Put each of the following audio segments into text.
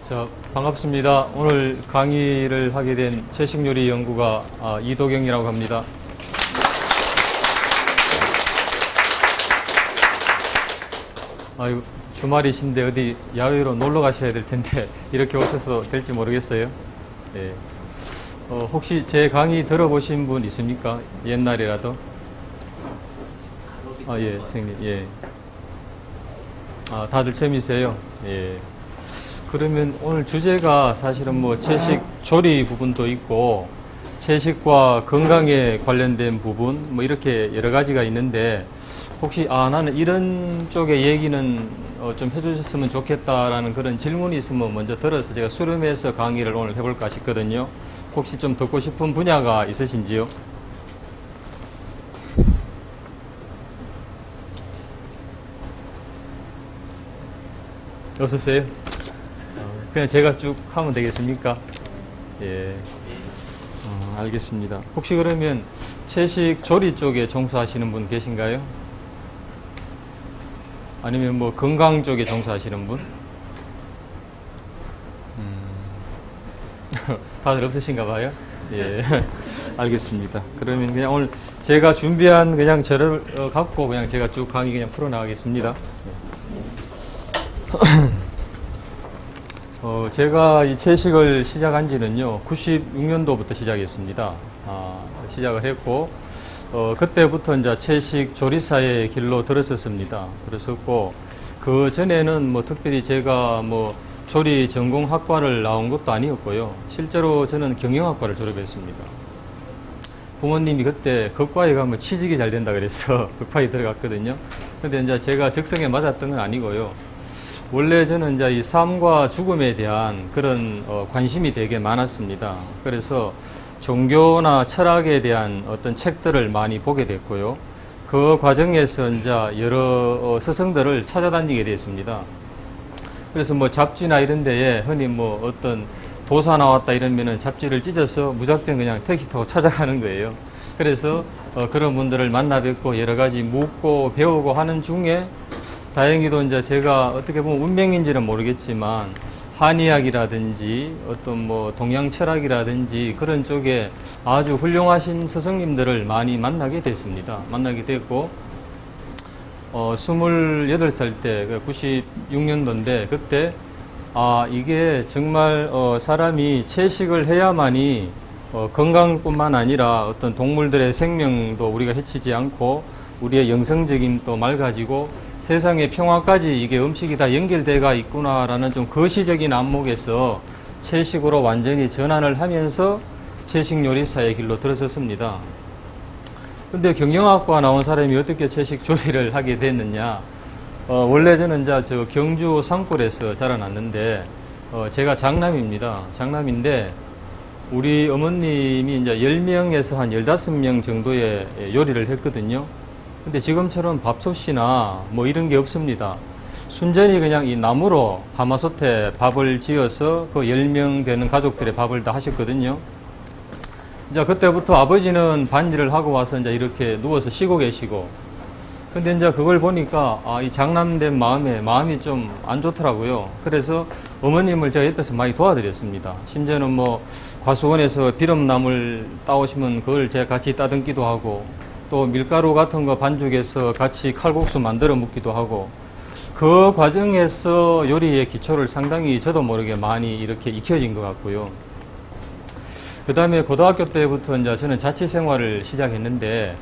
자, 반갑습니다. 오늘 강의를 하게 된 채식요리 연구가 이도경이라고 합니다. 아유, 주말이신데 어디 야외로 놀러 가셔야 될 텐데 이렇게 오셔서 될지 모르겠어요. 예. 혹시 제 강의 들어보신 분 있습니까? 옛날이라도? 예, 선생님, 예. 다들 재미세요? 예. 그러면 오늘 주제가 사실은 뭐 채식 조리 부분도 있고 채식과 건강에 관련된 부분 뭐 이렇게 여러 가지가 있는데 혹시 나는 이런 쪽의 얘기는 좀 해주셨으면 좋겠다라는 그런 질문이 있으면 먼저 들어서 제가 수렴해서 강의를 오늘 해볼까 싶거든요. 혹시 좀 듣고 싶은 분야가 있으신지요? 없으세요? 그냥 제가 쭉 하면 되겠습니까? 예. 알겠습니다. 혹시 그러면 채식 조리 쪽에 종사하시는 분 계신가요? 아니면 뭐 건강 쪽에 종사하시는 분? 다들 없으신가 봐요? 예. 알겠습니다. 그러면 그냥 오늘 제가 준비한 그냥 저를 갖고 그냥 제가 쭉 강의 그냥 풀어나가겠습니다. 제가 이 채식을 시작한 지는요, 96년도부터 시작했습니다. 시작을 했고, 그때부터 이제 채식 조리사의 길로 들었었습니다. 그랬었고, 그 전에는 뭐 특별히 제가 뭐 조리 전공 학과를 나온 것도 아니었고요. 실제로 저는 경영학과를 졸업했습니다. 부모님이 그때 극과에 가면 취직이 잘 된다 그래서 극과에 들어갔거든요. 근데 이제 제가 적성에 맞았던 건 아니고요. 원래 저는 이제 이 삶과 죽음에 대한 그런 관심이 되게 많았습니다. 그래서 종교나 철학에 대한 어떤 책들을 많이 보게 됐고요. 그 과정에서 이제 여러 스승들을 찾아다니게 됐습니다. 그래서 뭐 잡지나 이런 데에 흔히 뭐 어떤 도사 나왔다 이러면은 잡지를 찢어서 무작정 그냥 택시 타고 찾아가는 거예요. 그래서 그런 분들을 만나 뵙고 여러 가지 묻고 배우고 하는 중에 다행히도 이제 제가 어떻게 보면 운명인지는 모르겠지만 한의학이라든지 어떤 뭐 동양 철학이라든지 그런 쪽에 아주 훌륭하신 스승님들을 많이 만나게 됐습니다. 만나게 됐고 28살 때 96년도인데 그때 이게 정말 사람이 채식을 해야만이 건강뿐만 아니라 어떤 동물들의 생명도 우리가 해치지 않고 우리의 영성적인 또 맑아지고 세상의 평화까지 이게 음식이 다 연결되어 있구나라는 좀 거시적인 안목에서 채식으로 완전히 전환을 하면서 채식 요리사의 길로 들어섰습니다. 근데 경영학과 나온 사람이 어떻게 채식 조리를 하게 됐느냐? 원래 저는 이제 경주 산골에서 자라났는데 제가 장남입니다. 장남인데 우리 어머님이 이제 10명에서 한 15명 정도의 요리를 했거든요. 근데 지금처럼 밥솥이나 뭐 이런 게 없습니다. 순전히 그냥 이 나무로 가마솥에 밥을 지어서 그 10명 되는 가족들의 밥을 다 하셨거든요. 이제 그때부터 아버지는 반일을 하고 와서 이제 이렇게 누워서 쉬고 계시고, 근데 이제 그걸 보니까 이 장남된 마음이 좀 안 좋더라고요. 그래서 어머님을 제가 옆에서 많이 도와드렸습니다. 심지어는 뭐 과수원에서 비름나물 따오시면 그걸 제가 같이 따듬기도 하고, 또 밀가루 같은 거 반죽해서 같이 칼국수 만들어 먹기도 하고, 그 과정에서 요리의 기초를 상당히 저도 모르게 많이 이렇게 익혀진 것 같고요. 그 다음에 고등학교 때부터 이제 저는 자취 생활을 시작했는데,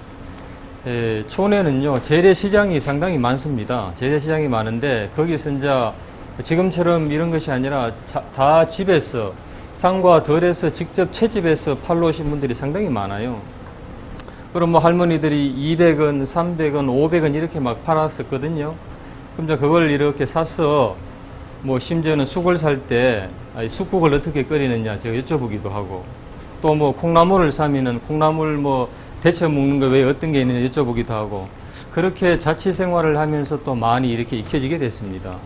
촌에는요, 재래시장이 상당히 많습니다. 재래시장이 많은데, 거기서 이제 지금처럼 이런 것이 아니라 다 집에서, 상과 덜에서 직접 채집해서 팔러 오신 분들이 상당히 많아요. 그럼 뭐 할머니들이 200원, 300원, 500원 이렇게 막 팔았었거든요. 그럼 이제 그걸 이렇게 사서 뭐 심지어는 쑥을 살 때 쑥국을 어떻게 끓이느냐 제가 여쭤보기도 하고, 또 뭐 콩나물을 사면은 콩나물 뭐 데쳐 먹는 거 외에 어떤 게 있느냐 여쭤보기도 하고, 그렇게 자취 생활을 하면서 또 많이 이렇게 익혀지게 됐습니다.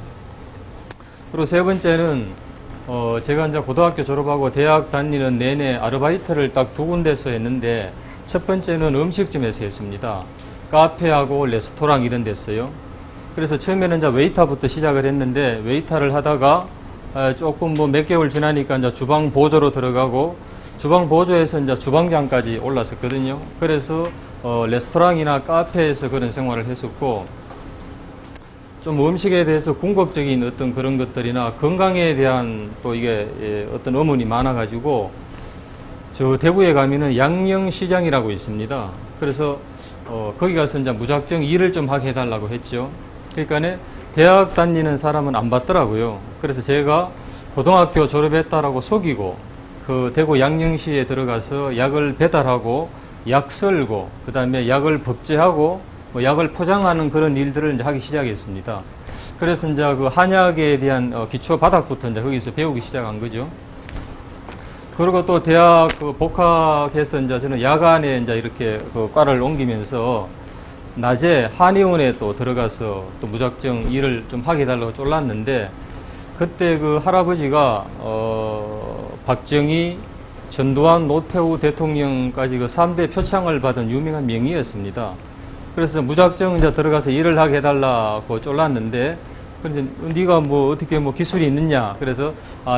그리고 세 번째는 제가 이제 고등학교 졸업하고 대학 다니는 내내 아르바이트를 딱 2군데서 했는데, 첫 번째는 음식점에서 했습니다. 카페하고 레스토랑 이런 데서요. 그래서 처음에는 이제 웨이터부터 시작을 했는데, 웨이터를 하다가 조금 뭐 몇 개월 지나니까 이제 주방 보조로 들어가고 주방 보조에서 이제 주방장까지 올랐었거든요. 그래서 레스토랑이나 카페에서 그런 생활을 했었고, 좀 음식에 대해서 궁극적인 어떤 그런 것들이나 건강에 대한 또 이게 어떤 의문이 많아가지고, 저 대구에 가면은 양령시장이라고 있습니다. 그래서 거기 가서 이제 무작정 일을 좀 하게 해달라고 했죠. 그러니까 대학 다니는 사람은 안 받더라고요. 그래서 제가 고등학교 졸업했다라고 속이고 그 대구 양령시에 들어가서 약을 배달하고 약 썰고 그 다음에 약을 법제하고 뭐 약을 포장하는 그런 일들을 이제 하기 시작했습니다. 그래서 이제 그 한약에 대한 기초 바닥부터 이제 거기서 배우기 시작한 거죠. 그리고 또 대학 복학해서 이제 저는 야간에 이제 이렇게 그 과를 옮기면서 낮에 한의원에 또 들어가서 또 무작정 일을 좀 하게 해달라고 쫄랐는데, 그때 그 할아버지가 박정희, 전두환, 노태우 대통령까지 그 3대 표창을 받은 유명한 명의였습니다. 그래서 무작정 이제 들어가서 일을 하게 해달라고 쫄랐는데, 근데 네가 뭐 어떻게 뭐 기술이 있느냐? 그래서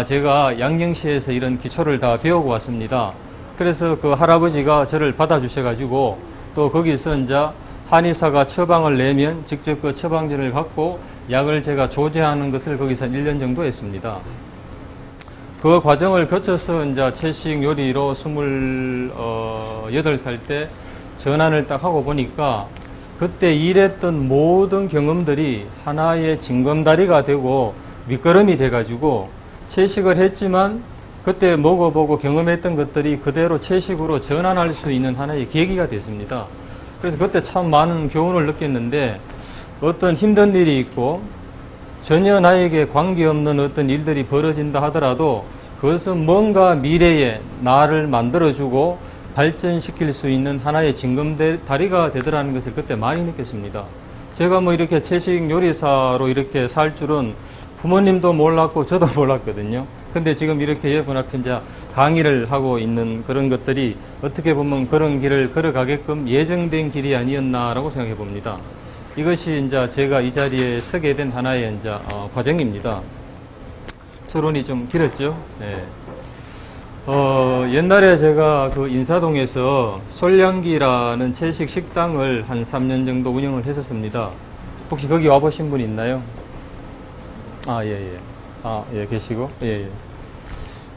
제가 양령시에서 이런 기초를 다 배우고 왔습니다. 그래서 그 할아버지가 저를 받아주셔가지고 또 거기서 이제 한의사가 처방을 내면 직접 그 처방전을 갖고 약을 제가 조제하는 것을 거기서 1년 정도 했습니다. 그 과정을 거쳐서 이제 채식 요리로 28살 때 전환을 딱 하고 보니까 그때 일했던 모든 경험들이 하나의 징검다리가 되고 밑거름이 돼가지고 채식을 했지만 그때 먹어보고 경험했던 것들이 그대로 채식으로 전환할 수 있는 하나의 계기가 됐습니다. 그래서 그때 참 많은 교훈을 느꼈는데, 어떤 힘든 일이 있고 전혀 나에게 관계없는 어떤 일들이 벌어진다 하더라도 그것은 뭔가 미래에 나를 만들어주고 발전시킬 수 있는 하나의 징검다리가 되더라는 것을 그때 많이 느꼈습니다. 제가 뭐 이렇게 채식 요리사로 이렇게 살 줄은 부모님도 몰랐고 저도 몰랐거든요. 근데 지금 이렇게 여러분 앞에 이제 강의를 하고 있는 그런 것들이 어떻게 보면 그런 길을 걸어가게끔 예정된 길이 아니었나라고 생각해 봅니다. 이것이 이제 제가 이 자리에 서게 된 하나의 이제 과정입니다. 서론이 좀 길었죠. 네. 옛날에 제가 그 인사동에서 솔량기라는 채식 식당을 한 3년 정도 운영을 했었습니다. 혹시 거기 와보신 분 있나요? 예. 예, 계시고. 예.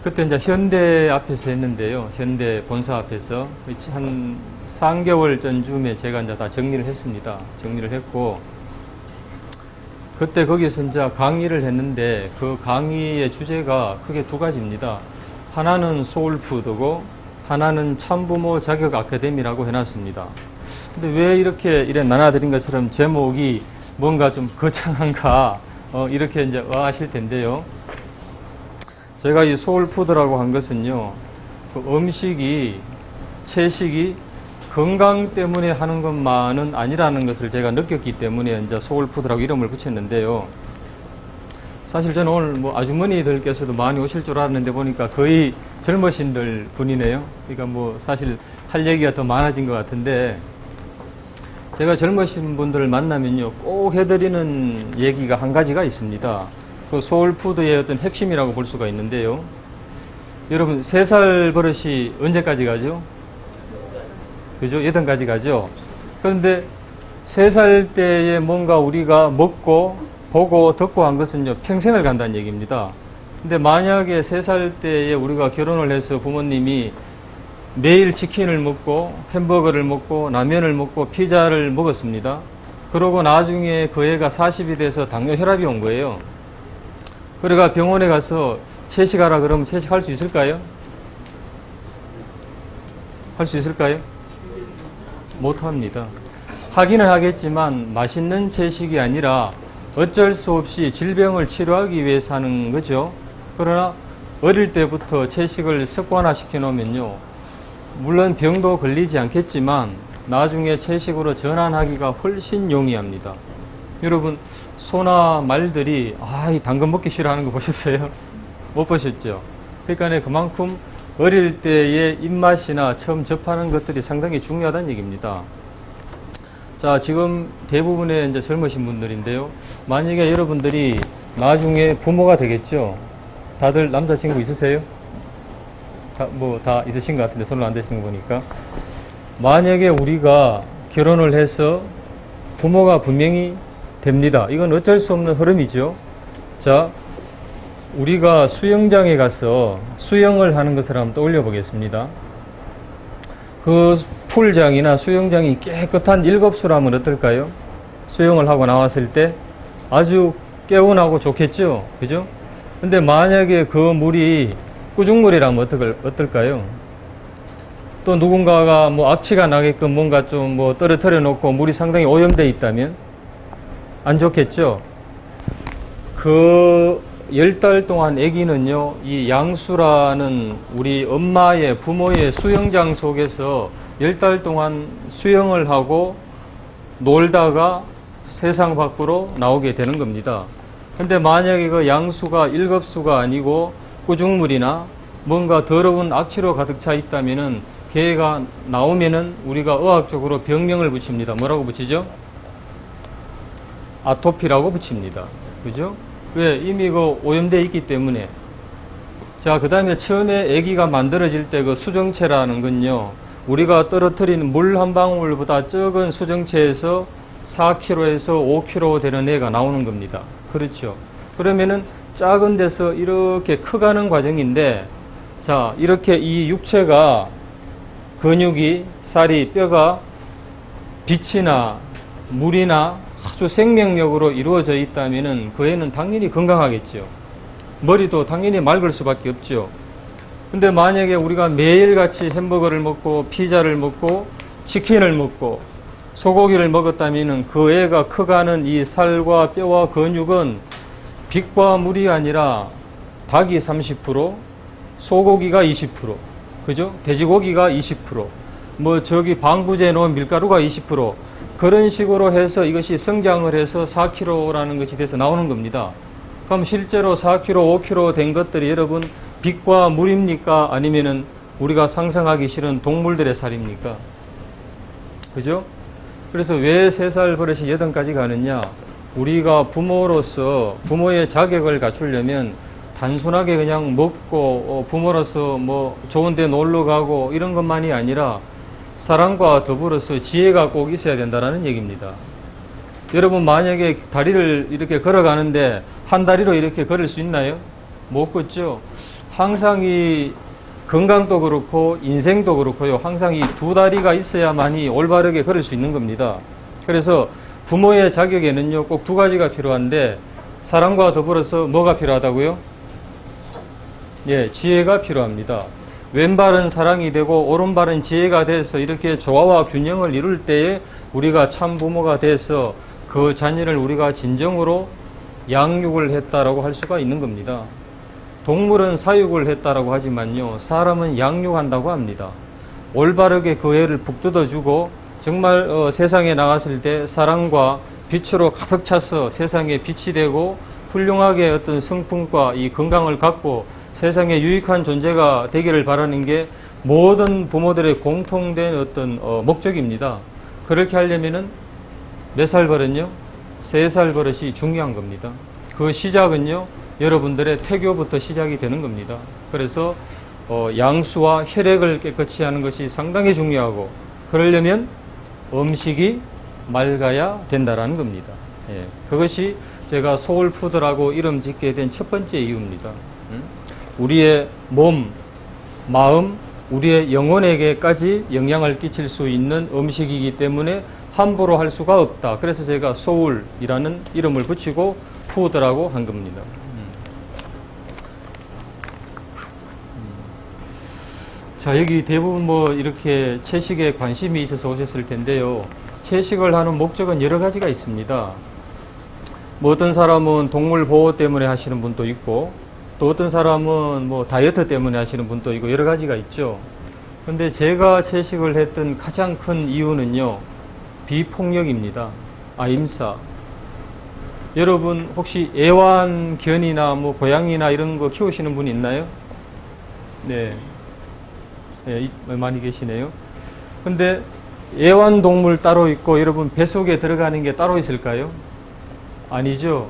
그때 이제 현대 앞에서 했는데요. 현대 본사 앞에서 한 3개월 전쯤에 제가 이제 다 정리를 했습니다. 정리를 했고, 그때 거기서 이제 강의를 했는데 그 강의의 주제가 크게 두 가지입니다. 하나는 소울푸드고 하나는 참부모 자격 아카데미라고 해놨습니다. 근데 왜 이렇게 나눠드린 것처럼 제목이 뭔가 좀 거창한가 이렇게 이제 하실 텐데요. 제가 이 소울푸드라고 한 것은요, 그 음식이 채식이 건강 때문에 하는 것만은 아니라는 것을 제가 느꼈기 때문에 이제 소울푸드라고 이름을 붙였는데요. 사실 저는 오늘 뭐 아주머니들께서도 많이 오실 줄 알았는데 보니까 거의 젊으신들 분이네요. 그러니까 뭐 사실 할 얘기가 더 많아진 것 같은데, 제가 젊으신 분들을 만나면요 꼭 해드리는 얘기가 한 가지가 있습니다. 그 소울푸드의 어떤 핵심이라고 볼 수가 있는데요. 여러분 3살 버릇이 언제까지 가죠? 그죠? 8가지 가죠? 그런데 3살 때에 뭔가 우리가 먹고 보고 듣고 한 것은요 평생을 간다는 얘기입니다. 근데 만약에 3살 때에 우리가 결혼을 해서 부모님이 매일 치킨을 먹고 햄버거를 먹고 라면을 먹고 피자를 먹었습니다. 그러고 나중에 그 애가 40이 돼서 당뇨 혈압이 온 거예요. 그래가 병원에 가서 채식하라 그러면 채식할 수 있을까요? 할 수 있을까요? 못합니다. 하기는 하겠지만 맛있는 채식이 아니라 어쩔 수 없이 질병을 치료하기 위해서 하는 거죠. 그러나 어릴 때부터 채식을 습관화시켜 놓으면요, 물론 병도 걸리지 않겠지만 나중에 채식으로 전환하기가 훨씬 용이합니다. 여러분 소나 말들이 이 당근 먹기 싫어하는 거 보셨어요? 못 보셨죠? 그러니까 그만큼 어릴 때의 입맛이나 처음 접하는 것들이 상당히 중요하다는 얘기입니다. 자, 지금 대부분의 이제 젊으신 분들인데요. 만약에 여러분들이 나중에 부모가 되겠죠. 다들 남자친구 있으세요? 다 있으신 것 같은데 손을 안 대시는 거 보니까. 만약에 우리가 결혼을 해서 부모가 분명히 됩니다. 이건 어쩔 수 없는 흐름이죠. 자, 우리가 수영장에 가서 수영을 하는 것을 한번 떠올려 보겠습니다. 그 풀장이나 수영장이 깨끗한 일급수라면 어떨까요? 수영을 하고 나왔을 때 아주 개운하고 좋겠죠? 그죠? 근데 만약에 그 물이 꾸중물이라면 어떨까요? 또 누군가가 뭐 악취가 나게끔 뭔가 좀 뭐 떨어뜨려 놓고 물이 상당히 오염되어 있다면 안 좋겠죠? 그 10달 동안 아기는요, 이 양수라는 우리 엄마의, 부모의 수영장 속에서 10달 동안 수영을 하고 놀다가 세상 밖으로 나오게 되는 겁니다. 근데 만약에 그 양수가 1급수가 아니고 꾸중물이나 뭔가 더러운 악취로 가득 차 있다면은 걔가 나오면은 우리가 의학적으로 병명을 붙입니다. 뭐라고 붙이죠? 아토피라고 붙입니다. 그죠? 왜? 이미 그 오염되어 있기 때문에. 자, 그 다음에 처음에 아기가 만들어질 때 그 수정체라는 건요, 우리가 떨어뜨린 물 한 방울보다 적은 수정체에서 4kg에서 5kg 되는 애가 나오는 겁니다. 그렇죠? 그러면은 작은 데서 이렇게 커가는 과정인데, 자, 이렇게 이 육체가 근육이, 살이, 뼈가 빛이나 물이나 아주 생명력으로 이루어져 있다면은 그 애는 당연히 건강하겠죠. 머리도 당연히 맑을 수밖에 없죠. 근데 만약에 우리가 매일같이 햄버거를 먹고 피자를 먹고 치킨을 먹고 소고기를 먹었다면은 그 애가 커가는 이 살과 뼈와 근육은 빛과 물이 아니라 닭이 30%, 소고기가 20%, 그죠? 돼지고기가 20%, 뭐 저기 방부제 놓은 밀가루가 20%, 그런 식으로 해서 이것이 성장을 해서 4kg라는 것이 돼서 나오는 겁니다. 그럼 실제로 4kg, 5kg 된 것들이 여러분 빛과 물입니까? 아니면은 우리가 상상하기 싫은 동물들의 살입니까? 그죠? 그래서 왜 3살 버릇이 8까지 가느냐? 우리가 부모로서 부모의 자격을 갖추려면 단순하게 그냥 먹고 부모로서 뭐 좋은 데 놀러 가고 이런 것만이 아니라 사랑과 더불어서 지혜가 꼭 있어야 된다는 얘기입니다. 여러분 만약에 다리를 이렇게 걸어가는데 한 다리로 이렇게 걸을 수 있나요? 못 걷죠. 항상 이 건강도 그렇고 인생도 그렇고요. 항상 이 두 다리가 있어야만이 올바르게 걸을 수 있는 겁니다. 그래서 부모의 자격에는요 꼭 2가지가 필요한데 사랑과 더불어서 뭐가 필요하다고요? 예, 지혜가 필요합니다. 왼발은 사랑이 되고 오른발은 지혜가 돼서 이렇게 조화와 균형을 이룰 때에 우리가 참 부모가 돼서 그 자녀를 우리가 진정으로 양육을 했다라고 할 수가 있는 겁니다. 동물은 사육을 했다라고 하지만요, 사람은 양육한다고 합니다. 올바르게 그 애를 북돋아주고 정말 세상에 나갔을 때 사랑과 빛으로 가득 차서 세상에 빛이 되고 훌륭하게 어떤 성품과 이 건강을 갖고 세상에 유익한 존재가 되기를 바라는 게 모든 부모들의 공통된 어떤 목적입니다. 그렇게 하려면은 몇 살 버릇요? 3살 버릇이 중요한 겁니다. 그 시작은요, 여러분들의 태교부터 시작이 되는 겁니다. 그래서 양수와 혈액을 깨끗이 하는 것이 상당히 중요하고, 그러려면 음식이 맑아야 된다라는 겁니다. 예, 그것이 제가 소울푸드라고 이름 짓게 된 첫 번째 이유입니다. 우리의 몸, 마음, 우리의 영혼에게까지 영향을 끼칠 수 있는 음식이기 때문에 함부로 할 수가 없다. 그래서 제가 소울이라는 이름을 붙이고 푸드라고 한 겁니다. 자, 여기 대부분 뭐 이렇게 채식에 관심이 있어서 오셨을 텐데요. 채식을 하는 목적은 여러 가지가 있습니다. 뭐 어떤 사람은 동물 보호 때문에 하시는 분도 있고, 또 어떤 사람은 뭐 다이어트 때문에 하시는 분도 있고, 여러 가지가 있죠. 근데 제가 채식을 했던 가장 큰 이유는요, 비폭력입니다. 아임사. 여러분 혹시 애완견이나 뭐 고양이나 이런 거 키우시는 분 있나요? 네. 네, 많이 계시네요. 근데 애완동물 따로 있고 여러분 뱃속에 들어가는 게 따로 있을까요? 아니죠.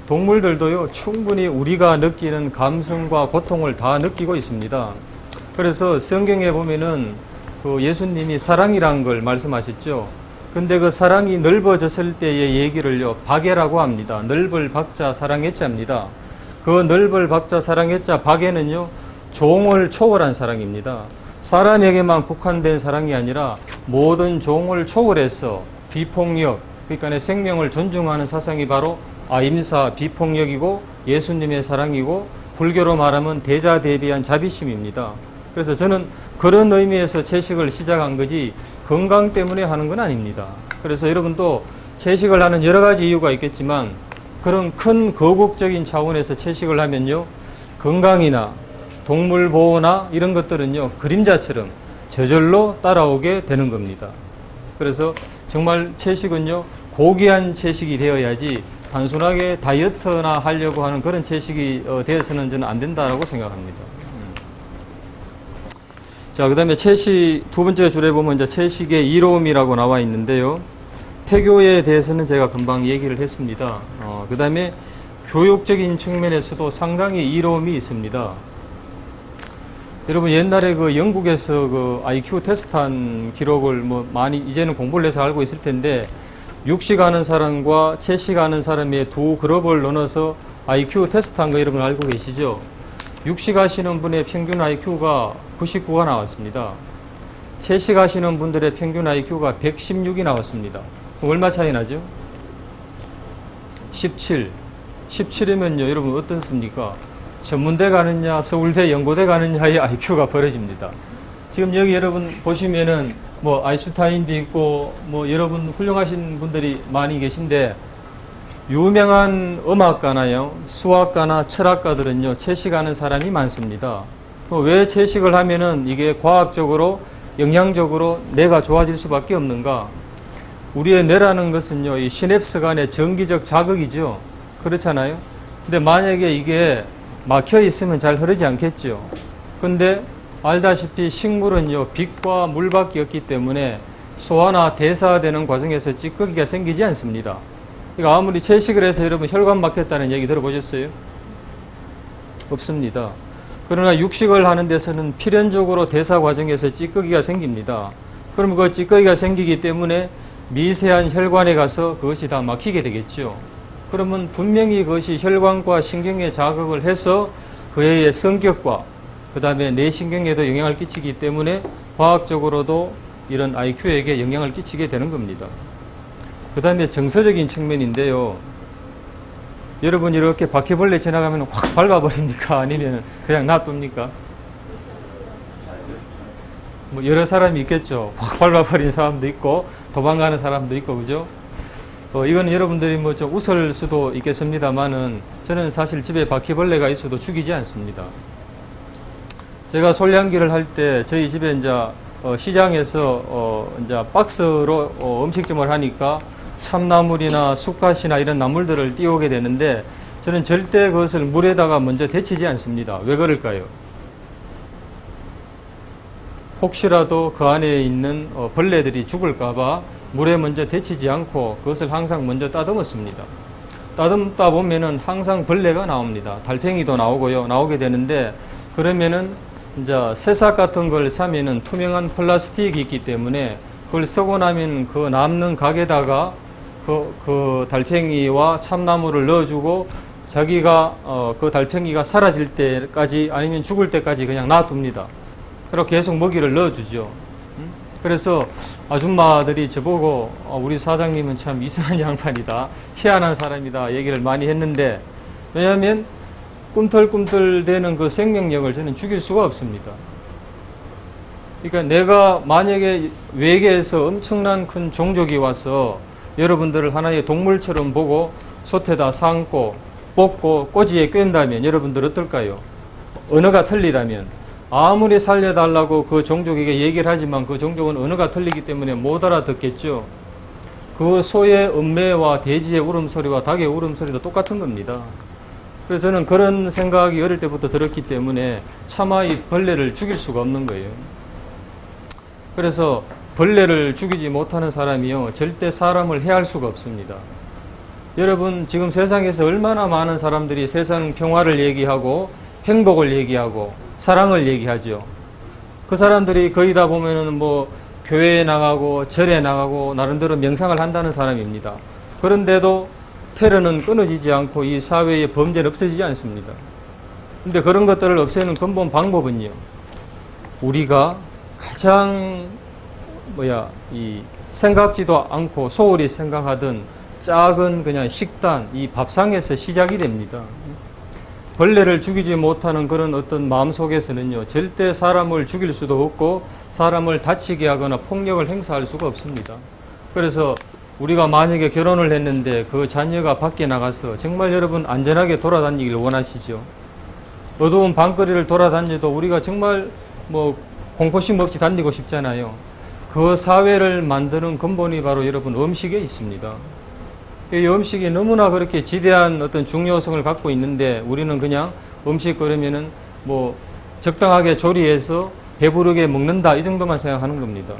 동물들도요, 충분히 우리가 느끼는 감성과 고통을 다 느끼고 있습니다. 그래서 성경에 보면은 그 예수님이 사랑이란 걸 말씀하셨죠. 근데 그 사랑이 넓어졌을 때의 얘기를요, 박애라고 합니다. 넓을 박자 사랑했자입니다. 그 넓을 박자 사랑했자 박애는요, 종을 초월한 사랑입니다. 사람에게만 국한된 사랑이 아니라 모든 종을 초월해서 비폭력, 그러니까 내 생명을 존중하는 사상이 바로 아임사, 비폭력이고 예수님의 사랑이고 불교로 말하면 대자대비한 자비심입니다. 그래서 저는 그런 의미에서 채식을 시작한 거지 건강 때문에 하는 건 아닙니다. 그래서 여러분도 채식을 하는 여러 가지 이유가 있겠지만 그런 큰 거국적인 차원에서 채식을 하면요, 건강이나 동물 보호나 이런 것들은요, 그림자처럼 저절로 따라오게 되는 겁니다. 그래서 정말 채식은요, 고귀한 채식이 되어야지 단순하게 다이어트나 하려고 하는 그런 채식이 되어서는 저는 안 된다고 생각합니다. 자, 그 다음에 채식, 두 번째 줄에 보면 이제 채식의 이로움이라고 나와 있는데요. 태교에 대해서는 제가 금방 얘기를 했습니다. 그 다음에 교육적인 측면에서도 상당히 이로움이 있습니다. 여러분, 옛날에 그 영국에서 그 IQ 테스트한 기록을 뭐 많이 이제는 공부를 해서 알고 있을 텐데, 육식하는 사람과 채식하는 사람의 두 그룹을 나눠서 IQ 테스트한 거 여러분 알고 계시죠? 육식하시는 분의 평균 IQ가 99가 나왔습니다. 채식하시는 분들의 평균 IQ가 116이 나왔습니다. 그럼 얼마 차이 나죠? 17. 17이면요, 여러분 어떻습니까? 전문대 가느냐, 서울대, 연고대 가느냐의 IQ가 벌어집니다. 지금 여기 여러분 보시면은 뭐 아인슈타인도 있고 뭐 여러분 훌륭하신 분들이 많이 계신데, 유명한 음악가나요, 수학가나 철학가들은요, 채식하는 사람이 많습니다. 왜 채식을 하면은 이게 과학적으로, 영양적으로 뇌가 좋아질 수밖에 없는가? 우리의 뇌라는 것은요, 이 시냅스 간의 정기적 자극이죠. 그렇잖아요. 근데 만약에 이게 막혀 있으면 잘 흐르지 않겠죠. 근데 알다시피 식물은요, 빛과 물밖에 없기 때문에 소화나 대사되는 과정에서 찌꺼기가 생기지 않습니다. 그러니까 아무리 채식을 해서 여러분 혈관 막혔다는 얘기 들어보셨어요? 없습니다. 그러나 육식을 하는 데서는 필연적으로 대사 과정에서 찌꺼기가 생깁니다. 그럼 그 찌꺼기가 생기기 때문에 미세한 혈관에 가서 그것이 다 막히게 되겠죠. 그러면 분명히 그것이 혈관과 신경에 자극을 해서 그의 성격과 그 다음에 뇌신경에도 영향을 끼치기 때문에 과학적으로도 이런 IQ에게 영향을 끼치게 되는 겁니다. 그 다음에 정서적인 측면인데요. 여러분 이렇게 바퀴벌레 지나가면 확 밟아버립니까? 아니면 그냥 놔둡니까? 뭐 여러 사람이 있겠죠. 확 밟아버린 사람도 있고 도망가는 사람도 있고, 그죠? 이거는 여러분들이 뭐 좀 웃을 수도 있겠습니다만은 저는 사실 집에 바퀴벌레가 있어도 죽이지 않습니다. 제가 솔량기를 할 때 저희 집에 이제 시장에서 이제 박스로 음식점을 하니까 참나물이나 쑥갓이나 이런 나물들을 띄우게 되는데, 저는 절대 그것을 물에다가 먼저 데치지 않습니다. 왜 그럴까요? 혹시라도 그 안에 있는 벌레들이 죽을까봐 물에 먼저 데치지 않고 그것을 항상 먼저 따듬었습니다. 따듬다 보면은 항상 벌레가 나옵니다. 달팽이도 나오고요. 나오게 되는데, 그러면은 이제 새싹 같은 걸 사면은 투명한 플라스틱이 있기 때문에 그걸 쓰고 나면 그 남는 각에다가 그 달팽이와 참나무를 넣어주고 자기가 그 달팽이가 사라질 때까지 아니면 죽을 때까지 그냥 놔둡니다. 그리고 계속 먹이를 넣어주죠. 그래서 아줌마들이 저보고 우리 사장님은 참 이상한 양반이다, 희한한 사람이다 얘기를 많이 했는데, 왜냐하면 꿈틀꿈틀대는 그 생명력을 저는 죽일 수가 없습니다. 그러니까 내가 만약에 외계에서 엄청난 큰 종족이 와서 여러분들을 하나의 동물처럼 보고 솥에다 삶고 볶고 꼬지에 꿰다면 여러분들 어떨까요? 언어가 틀리다면 아무리 살려달라고 그 종족에게 얘기를 하지만 그 종족은 언어가 틀리기 때문에 못 알아듣겠죠. 그 소의 음매와 돼지의 울음소리와 닭의 울음소리도 똑같은 겁니다. 그래서 저는 그런 생각이 어릴 때부터 들었기 때문에 차마 이 벌레를 죽일 수가 없는 거예요. 그래서 벌레를 죽이지 못하는 사람이요, 절대 사람을 해할 수가 없습니다. 여러분 지금 세상에서 얼마나 많은 사람들이 세상 평화를 얘기하고 행복을 얘기하고 사랑을 얘기하죠. 그 사람들이 거의 다 보면은 뭐 교회에 나가고 절에 나가고 나름대로 명상을 한다는 사람입니다. 그런데도 테러는 끊어지지 않고 이 사회의 범죄는 없어지지 않습니다. 근데 그런 것들을 없애는 근본 방법은요, 우리가 가장 이 생각지도 않고 소홀히 생각하던 작은 그냥 식단, 이 밥상에서 시작이 됩니다. 벌레를 죽이지 못하는 그런 어떤 마음속에서는요, 절대 사람을 죽일 수도 없고 사람을 다치게 하거나 폭력을 행사할 수가 없습니다. 그래서 우리가 만약에 결혼을 했는데 그 자녀가 밖에 나가서 정말 여러분 안전하게 돌아다니길 원하시죠. 어두운 밤거리를 돌아다녀도 우리가 정말 뭐 공포심 없이 다니고 싶잖아요. 그 사회를 만드는 근본이 바로 여러분 음식에 있습니다. 이 음식이 너무나 그렇게 지대한 어떤 중요성을 갖고 있는데 우리는 그냥 음식 그러면은 뭐 적당하게 조리해서 배부르게 먹는다 이 정도만 생각하는 겁니다.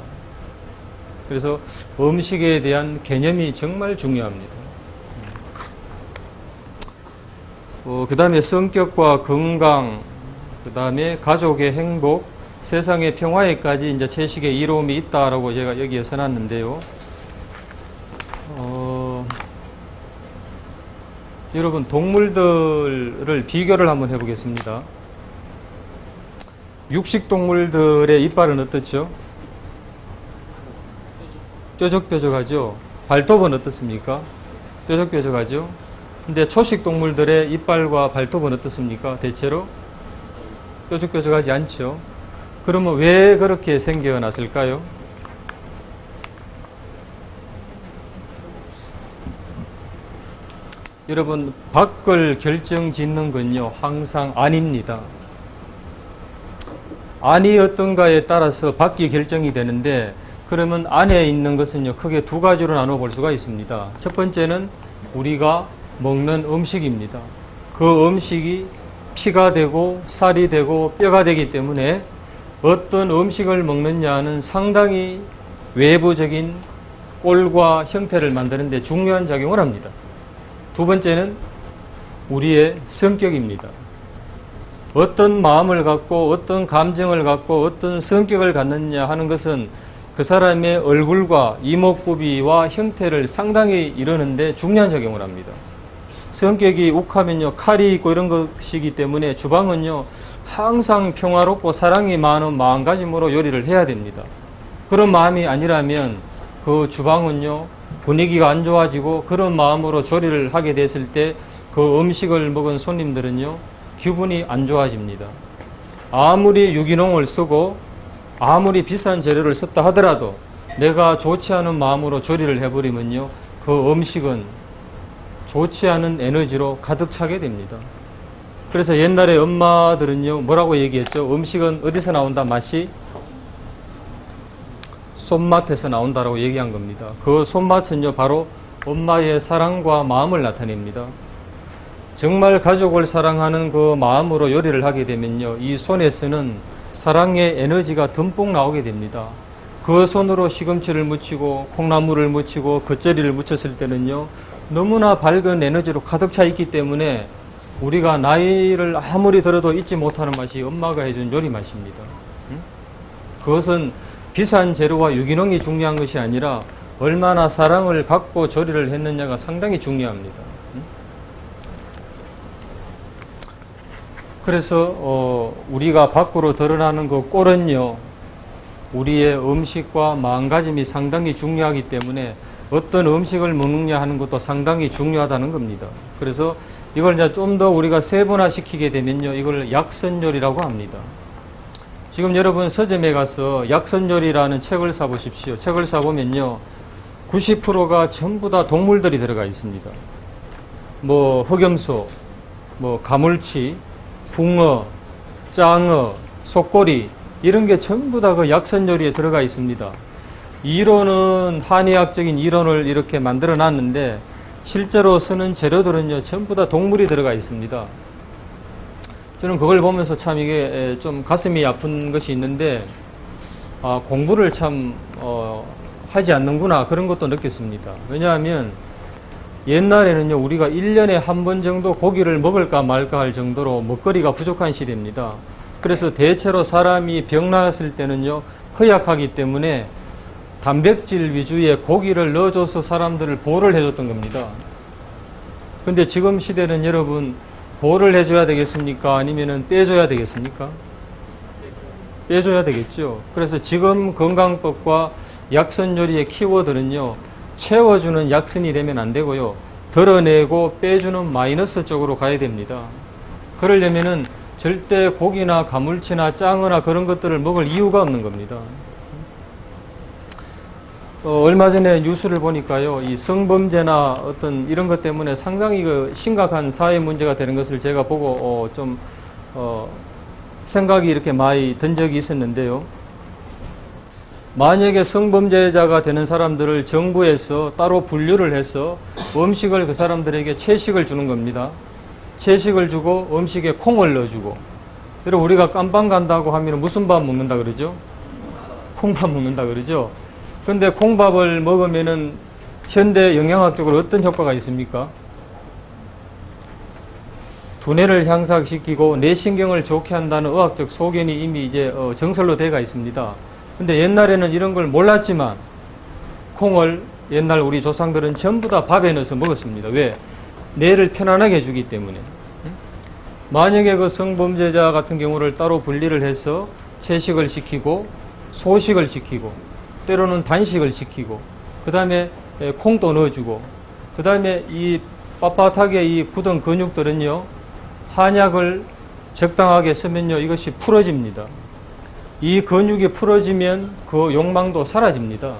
그래서 음식에 대한 개념이 정말 중요합니다. 그 다음에 성격과 건강, 그 다음에 가족의 행복, 세상의 평화에까지 이제 채식의 이로움이 있다라고 제가 여기에 써놨는데요. 여러분 동물들을 비교를 한번 해보겠습니다. 육식 동물들의 이빨은 어떻죠? 뾰족뾰족하죠. 발톱은 어떻습니까? 뾰족뾰족하죠. 근데 초식 동물들의 이빨과 발톱은 어떻습니까? 대체로 뾰족뾰족하지 않죠. 그러면 왜 그렇게 생겨났을까요? 여러분 밖을 결정짓는 건요 항상 안입니다. 안이 어떤가에 따라서 밖이 결정이 되는데, 그러면 안에 있는 것은요 크게 두 가지로 나눠 볼 수가 있습니다. 첫 번째는 우리가 먹는 음식입니다. 그 음식이 피가 되고 살이 되고 뼈가 되기 때문에 어떤 음식을 먹느냐는 상당히 외부적인 꼴과 형태를 만드는 데 중요한 작용을 합니다. 두 번째는 우리의 성격입니다. 어떤 마음을 갖고 어떤 감정을 갖고 어떤 성격을 갖느냐 하는 것은 그 사람의 얼굴과 이목구비와 형태를 상당히 이루는데 중요한 작용을 합니다. 성격이 욱하면요 칼이 있고 이런 것이기 때문에 주방은요 항상 평화롭고 사랑이 많은 마음가짐으로 요리를 해야 됩니다. 그런 마음이 아니라면 그 주방은요 분위기가 안 좋아지고 그런 마음으로 조리를 하게 됐을 때 그 음식을 먹은 손님들은요 기분이 안 좋아집니다. 아무리 유기농을 쓰고 아무리 비싼 재료를 썼다 하더라도 내가 좋지 않은 마음으로 조리를 해버리면요 그 음식은 좋지 않은 에너지로 가득 차게 됩니다. 그래서 옛날에 엄마들은요 뭐라고 얘기했죠? 음식은 어디서 나온다? 맛이 손맛에서 나온다라고 얘기한 겁니다. 그 손맛은요 바로 엄마의 사랑과 마음을 나타냅니다. 정말 가족을 사랑하는 그 마음으로 요리를 하게 되면요 이 손에서는 사랑의 에너지가 듬뿍 나오게 됩니다. 그 손으로 시금치를 무치고 콩나물을 무치고 겉절이를 무쳤을 때는요 너무나 밝은 에너지로 가득 차 있기 때문에 우리가 나이를 아무리 들어도 잊지 못하는 맛이 엄마가 해준 요리 맛입니다. 그것은 비싼 재료와 유기농이 중요한 것이 아니라 얼마나 사랑을 갖고 조리를 했느냐가 상당히 중요합니다. 그래서 우리가 밖으로 드러나는 그 꼴은요 우리의 음식과 마음가짐이 상당히 중요하기 때문에 어떤 음식을 먹느냐 하는 것도 상당히 중요하다는 겁니다. 그래서 이걸 이제 좀 더 우리가 세분화시키게 되면요 이걸 약선요리라고 합니다. 지금 여러분 서점에 가서 약선요리라는 책을 사보십시오. 책을 사보면요 90%가 전부 다 동물들이 들어가 있습니다. 뭐 흑염소, 뭐 가물치, 붕어, 짱어, 속꼬리 이런 게 전부 다 그 약선요리에 들어가 있습니다. 이론은 한의학적인 이론을 이렇게 만들어 놨는데 실제로 쓰는 재료들은요 전부 다 동물이 들어가 있습니다. 저는 그걸 보면서 참 이게 좀 가슴이 아픈 것이 있는데 공부를 참 하지 않는구나 그런 것도 느꼈습니다. 왜냐하면 옛날에는요, 우리가 1년에 한 번 정도 고기를 먹을까 말까 할 정도로 먹거리가 부족한 시대입니다. 그래서 대체로 사람이 병 나았을 때는요, 허약하기 때문에 단백질 위주의 고기를 넣어줘서 사람들을 보호를 해줬던 겁니다. 근데 지금 시대는 여러분, 보호를 해줘야 되겠습니까? 아니면은 빼줘야 되겠습니까? 빼줘야 되겠죠. 그래서 지금 건강법과 약선 요리의 키워드는요, 채워주는 약선이 되면 안 되고요, 덜어내고 빼주는 마이너스 쪽으로 가야 됩니다. 그러려면은 절대 고기나 가물치나 짱어나 그런 것들을 먹을 이유가 없는 겁니다. 얼마 전에 뉴스를 보니까요, 이 성범죄나 어떤 이런 것 때문에 상당히 심각한 사회 문제가 되는 것을 제가 보고 생각이 이렇게 많이 든 적이 있었는데요. 만약에 성범죄자가 되는 사람들을 정부에서 따로 분류를 해서 음식을 그 사람들에게 채식을 주는 겁니다. 채식을 주고 음식에 콩을 넣어주고. 여러분, 우리가 깜빵 간다고 하면 무슨 밥 먹는다 그러죠? 콩밥 먹는다 그러죠? 근데 콩밥을 먹으면은 현대 영양학적으로 어떤 효과가 있습니까? 두뇌를 향상시키고 뇌신경을 좋게 한다는 의학적 소견이 이미 이제 정설로 되어 있습니다. 근데 옛날에는 이런 걸 몰랐지만 콩을 옛날 우리 조상들은 전부 다 밥에 넣어서 먹었습니다. 왜? 뇌를 편안하게 해주기 때문에. 만약에 그 성범죄자 같은 경우를 따로 분리를 해서 채식을 시키고 소식을 시키고 때로는 단식을 시키고 그 다음에 콩도 넣어주고 그 다음에 이 빳빳하게 이 굳은 근육들은요, 한약을 적당하게 쓰면요, 이것이 풀어집니다. 이 근육이 풀어지면 그 욕망도 사라집니다.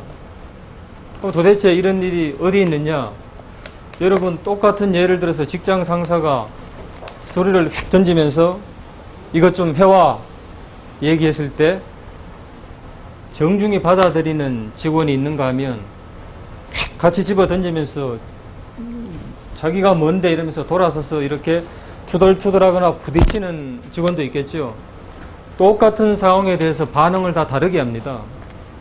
그럼 도대체 이런 일이 어디 있느냐? 여러분, 똑같은 예를 들어서 직장 상사가 소리를 휙 던지면서 이것 좀 해와 얘기했을 때 정중히 받아들이는 직원이 있는가 하면 같이 집어 던지면서 자기가 뭔데 이러면서 돌아서서 이렇게 투덜투덜하거나 부딪히는 직원도 있겠죠. 똑같은 상황에 대해서 반응을 다 다르게 합니다.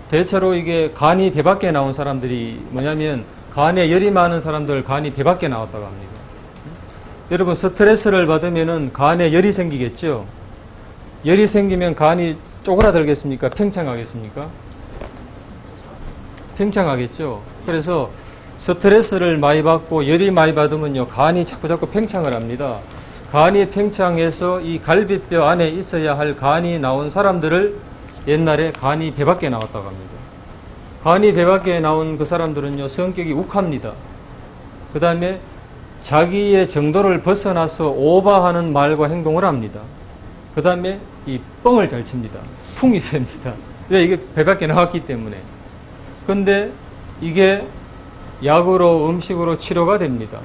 대체로 이게 간이 배 밖에 나온 사람들이 뭐냐면 간에 열이 많은 사람들 간이 배 밖에 나왔다고 합니다. 여러분, 스트레스를 받으면은 간에 열이 생기겠죠. 열이 생기면 간이 쪼그라들겠습니까? 팽창하겠습니까? 팽창하겠죠. 그래서 스트레스를 많이 받고 열이 많이 받으면요, 간이 자꾸 팽창을 합니다. 간이 팽창해서 이 갈비뼈 안에 있어야 할 간이 나온 사람들을 옛날에 간이 배 밖에 나왔다고 합니다. 간이 배 밖에 나온 그 사람들은요, 성격이 욱합니다. 그 다음에 자기의 정도를 벗어나서 오버하는 말과 행동을 합니다. 그 다음에 이 뻥을 잘 칩니다. 풍이 셉니다. 왜? 이게 배 밖에 나왔기 때문에. 근데 이게 약으로, 음식으로 치료가 됩니다.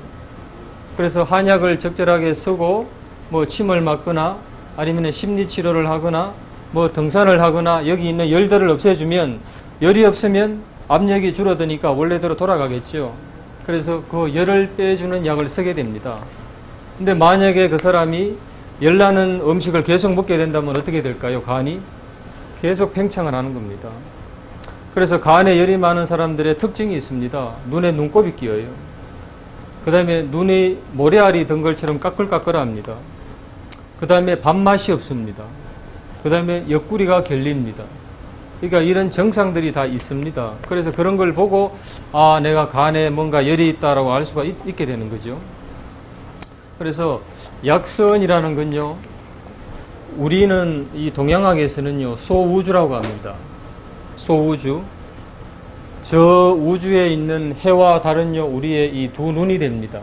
그래서 한약을 적절하게 쓰고 뭐 침을 맞거나 아니면 심리치료를 하거나 뭐 등산을 하거나 여기 있는 열들을 없애주면, 열이 없으면 압력이 줄어드니까 원래대로 돌아가겠죠. 그래서 그 열을 빼주는 약을 쓰게 됩니다. 근데 만약에 그 사람이 열나는 음식을 계속 먹게 된다면 어떻게 될까요? 간이 계속 팽창을 하는 겁니다. 그래서 간에 열이 많은 사람들의 특징이 있습니다. 눈에 눈곱이 끼어요. 그 다음에 눈이 모래알이 든 것처럼 까끌까끌합니다. 그 다음에 밥맛이 없습니다. 그 다음에 옆구리가 결립니다. 그러니까 이런 증상들이 다 있습니다. 그래서 그런 걸 보고 아, 내가 간에 뭔가 열이 있다라고 알 수가 있게 되는 거죠. 그래서 약선이라는 건요, 우리는 이 동양학에서는요, 소우주라고 합니다. 소우주. 저 우주에 있는 해와 달은요, 우리의 이 두 눈이 됩니다.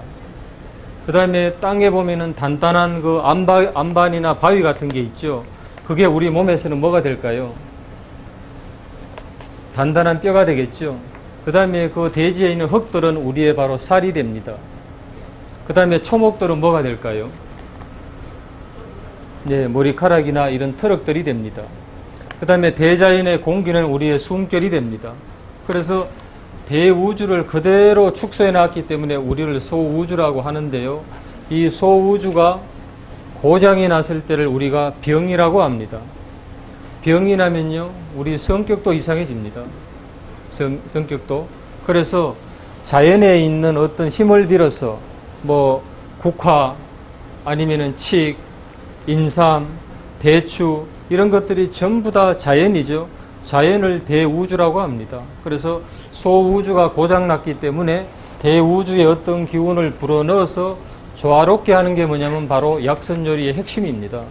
그 다음에 땅에 보면은 단단한 그 안반이나 바위 같은 게 있죠. 그게 우리 몸에서는 뭐가 될까요? 단단한 뼈가 되겠죠. 그 다음에 그 대지에 있는 흙들은 우리의 바로 살이 됩니다. 그 다음에 초목들은 뭐가 될까요? 네, 머리카락이나 이런 털럭들이 됩니다. 그 다음에 대자연의 공기는 우리의 숨결이 됩니다. 그래서 대우주를 그대로 축소해 놨기 때문에 우리를 소우주라고 하는데요. 이 소우주가 고장이 났을 때를 우리가 병이라고 합니다. 병이 나면요, 우리 성격도 이상해집니다. 성격도. 그래서 자연에 있는 어떤 힘을 빌어서 뭐 국화 아니면은 칡, 인삼, 대추 이런 것들이 전부 다 자연이죠. 자연을 대우주라고 합니다. 그래서 소우주가 고장났기 때문에 대우주의 어떤 기운을 불어넣어서 조화롭게 하는 게 뭐냐면 바로 약선요리의 핵심입니다.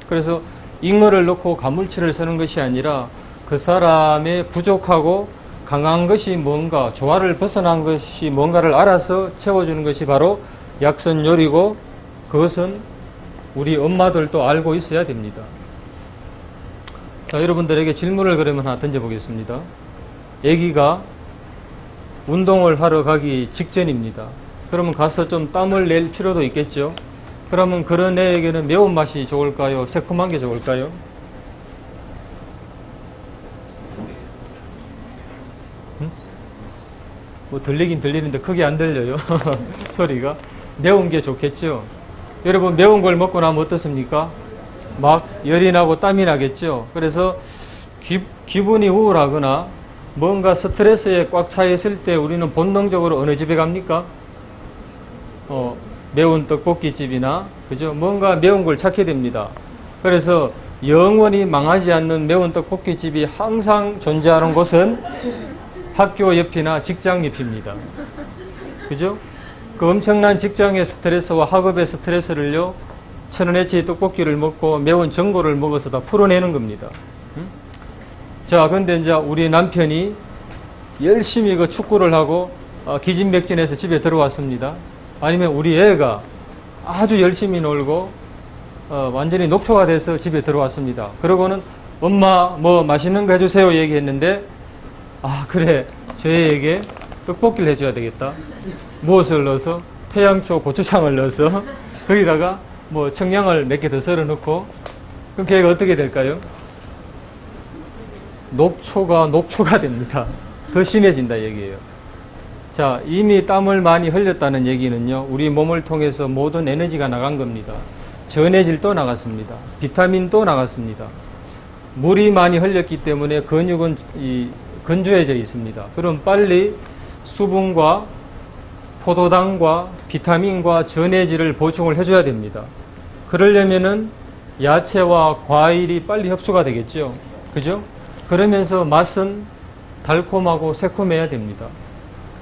그래서 잉어를 넣고 가물치를 쓰는 것이 아니라 그 사람의 부족하고 강한 것이 뭔가, 조화를 벗어난 것이 뭔가를 알아서 채워주는 것이 바로 약선요리고, 그것은 우리 엄마들도 알고 있어야 됩니다. 자, 여러분들에게 질문을 그러면 하나 던져보겠습니다. 아기가 운동을 하러 가기 직전입니다. 그러면 가서 좀 땀을 낼 필요도 있겠죠. 그러면 그런 애에게는 매운맛이 좋을까요? 새콤한 게 좋을까요? 뭐 들리긴 들리는데 크게 안 들려요. 소리가. 매운 게 좋겠죠. 여러분, 매운 걸 먹고 나면 어떻습니까? 막 열이 나고 땀이 나겠죠. 그래서 기분이 우울하거나 뭔가 스트레스에 꽉 차 있을 때 우리는 본능적으로 어느 집에 갑니까? 매운 떡볶이집이나, 그죠? 뭔가 매운 걸 찾게 됩니다. 그래서 영원히 망하지 않는 매운 떡볶이집이 항상 존재하는 곳은 학교 옆이나 직장 옆입니다. 그죠? 그 엄청난 직장의 스트레스와 학업의 스트레스를요, 1000원어치 떡볶이를 먹고 매운 전골을 먹어서 다 풀어내는 겁니다. 자, 근데 이제 우리 남편이 열심히 그 축구를 하고 기진맥진해서 집에 들어왔습니다. 아니면 우리 애가 아주 열심히 놀고 완전히 녹초가 돼서 집에 들어왔습니다. 그러고는 엄마 뭐 맛있는 거 해주세요 얘기했는데, 아 그래, 저희에게 떡볶이를 해줘야 되겠다. 무엇을 넣어서? 태양초, 고추장을 넣어서 거기다가 뭐 청양을 몇 개 더 썰어 넣고, 그럼 걔가 어떻게 될까요? 녹초가 됩니다. 더 심해진다 얘기예요. 자, 이미 땀을 많이 흘렸다는 얘기는요, 우리 몸을 통해서 모든 에너지가 나간 겁니다. 전해질도 나갔습니다. 비타민도 나갔습니다. 물이 많이 흘렸기 때문에 근육은 건조해져 있습니다. 그럼 빨리 수분과 포도당과 비타민과 전해질을 보충을 해줘야 됩니다. 그러려면은 야채와 과일이 빨리 흡수가 되겠죠. 그죠? 그러면서 맛은 달콤하고 새콤해야 됩니다.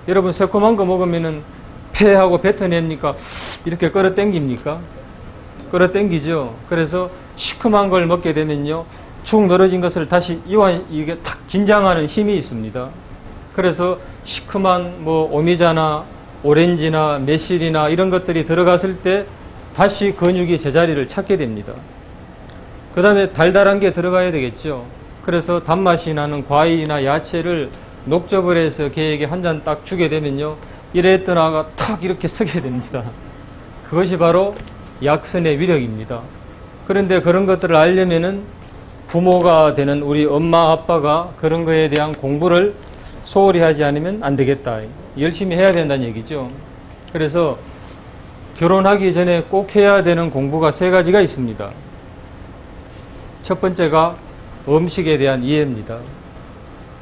여러분, 새콤한 거 먹으면은 폐하고 뱉어냅니까? 이렇게 끌어당깁니까? 끌어당기죠. 그래서 시큼한 걸 먹게 되면요, 축 늘어진 것을 다시 이게 탁 긴장하는 힘이 있습니다. 그래서 시큼한 뭐 오미자나 오렌지나 매실이나 이런 것들이 들어갔을 때 다시 근육이 제자리를 찾게 됩니다. 그 다음에 달달한 게 들어가야 되겠죠. 그래서 단맛이 나는 과일이나 야채를 녹접을 해서 걔에게 한 잔 딱 주게 되면요, 이랬던 아가 탁 이렇게 서게 됩니다. 그것이 바로 약선의 위력입니다. 그런데 그런 것들을 알려면은 부모가 되는 우리 엄마 아빠가 그런 거에 대한 공부를 소홀히 하지 않으면 안 되겠다. 열심히 해야 된다는 얘기죠. 그래서 결혼하기 전에 꼭 해야 되는 공부가 3가지가 있습니다. 첫 번째가 음식에 대한 이해입니다.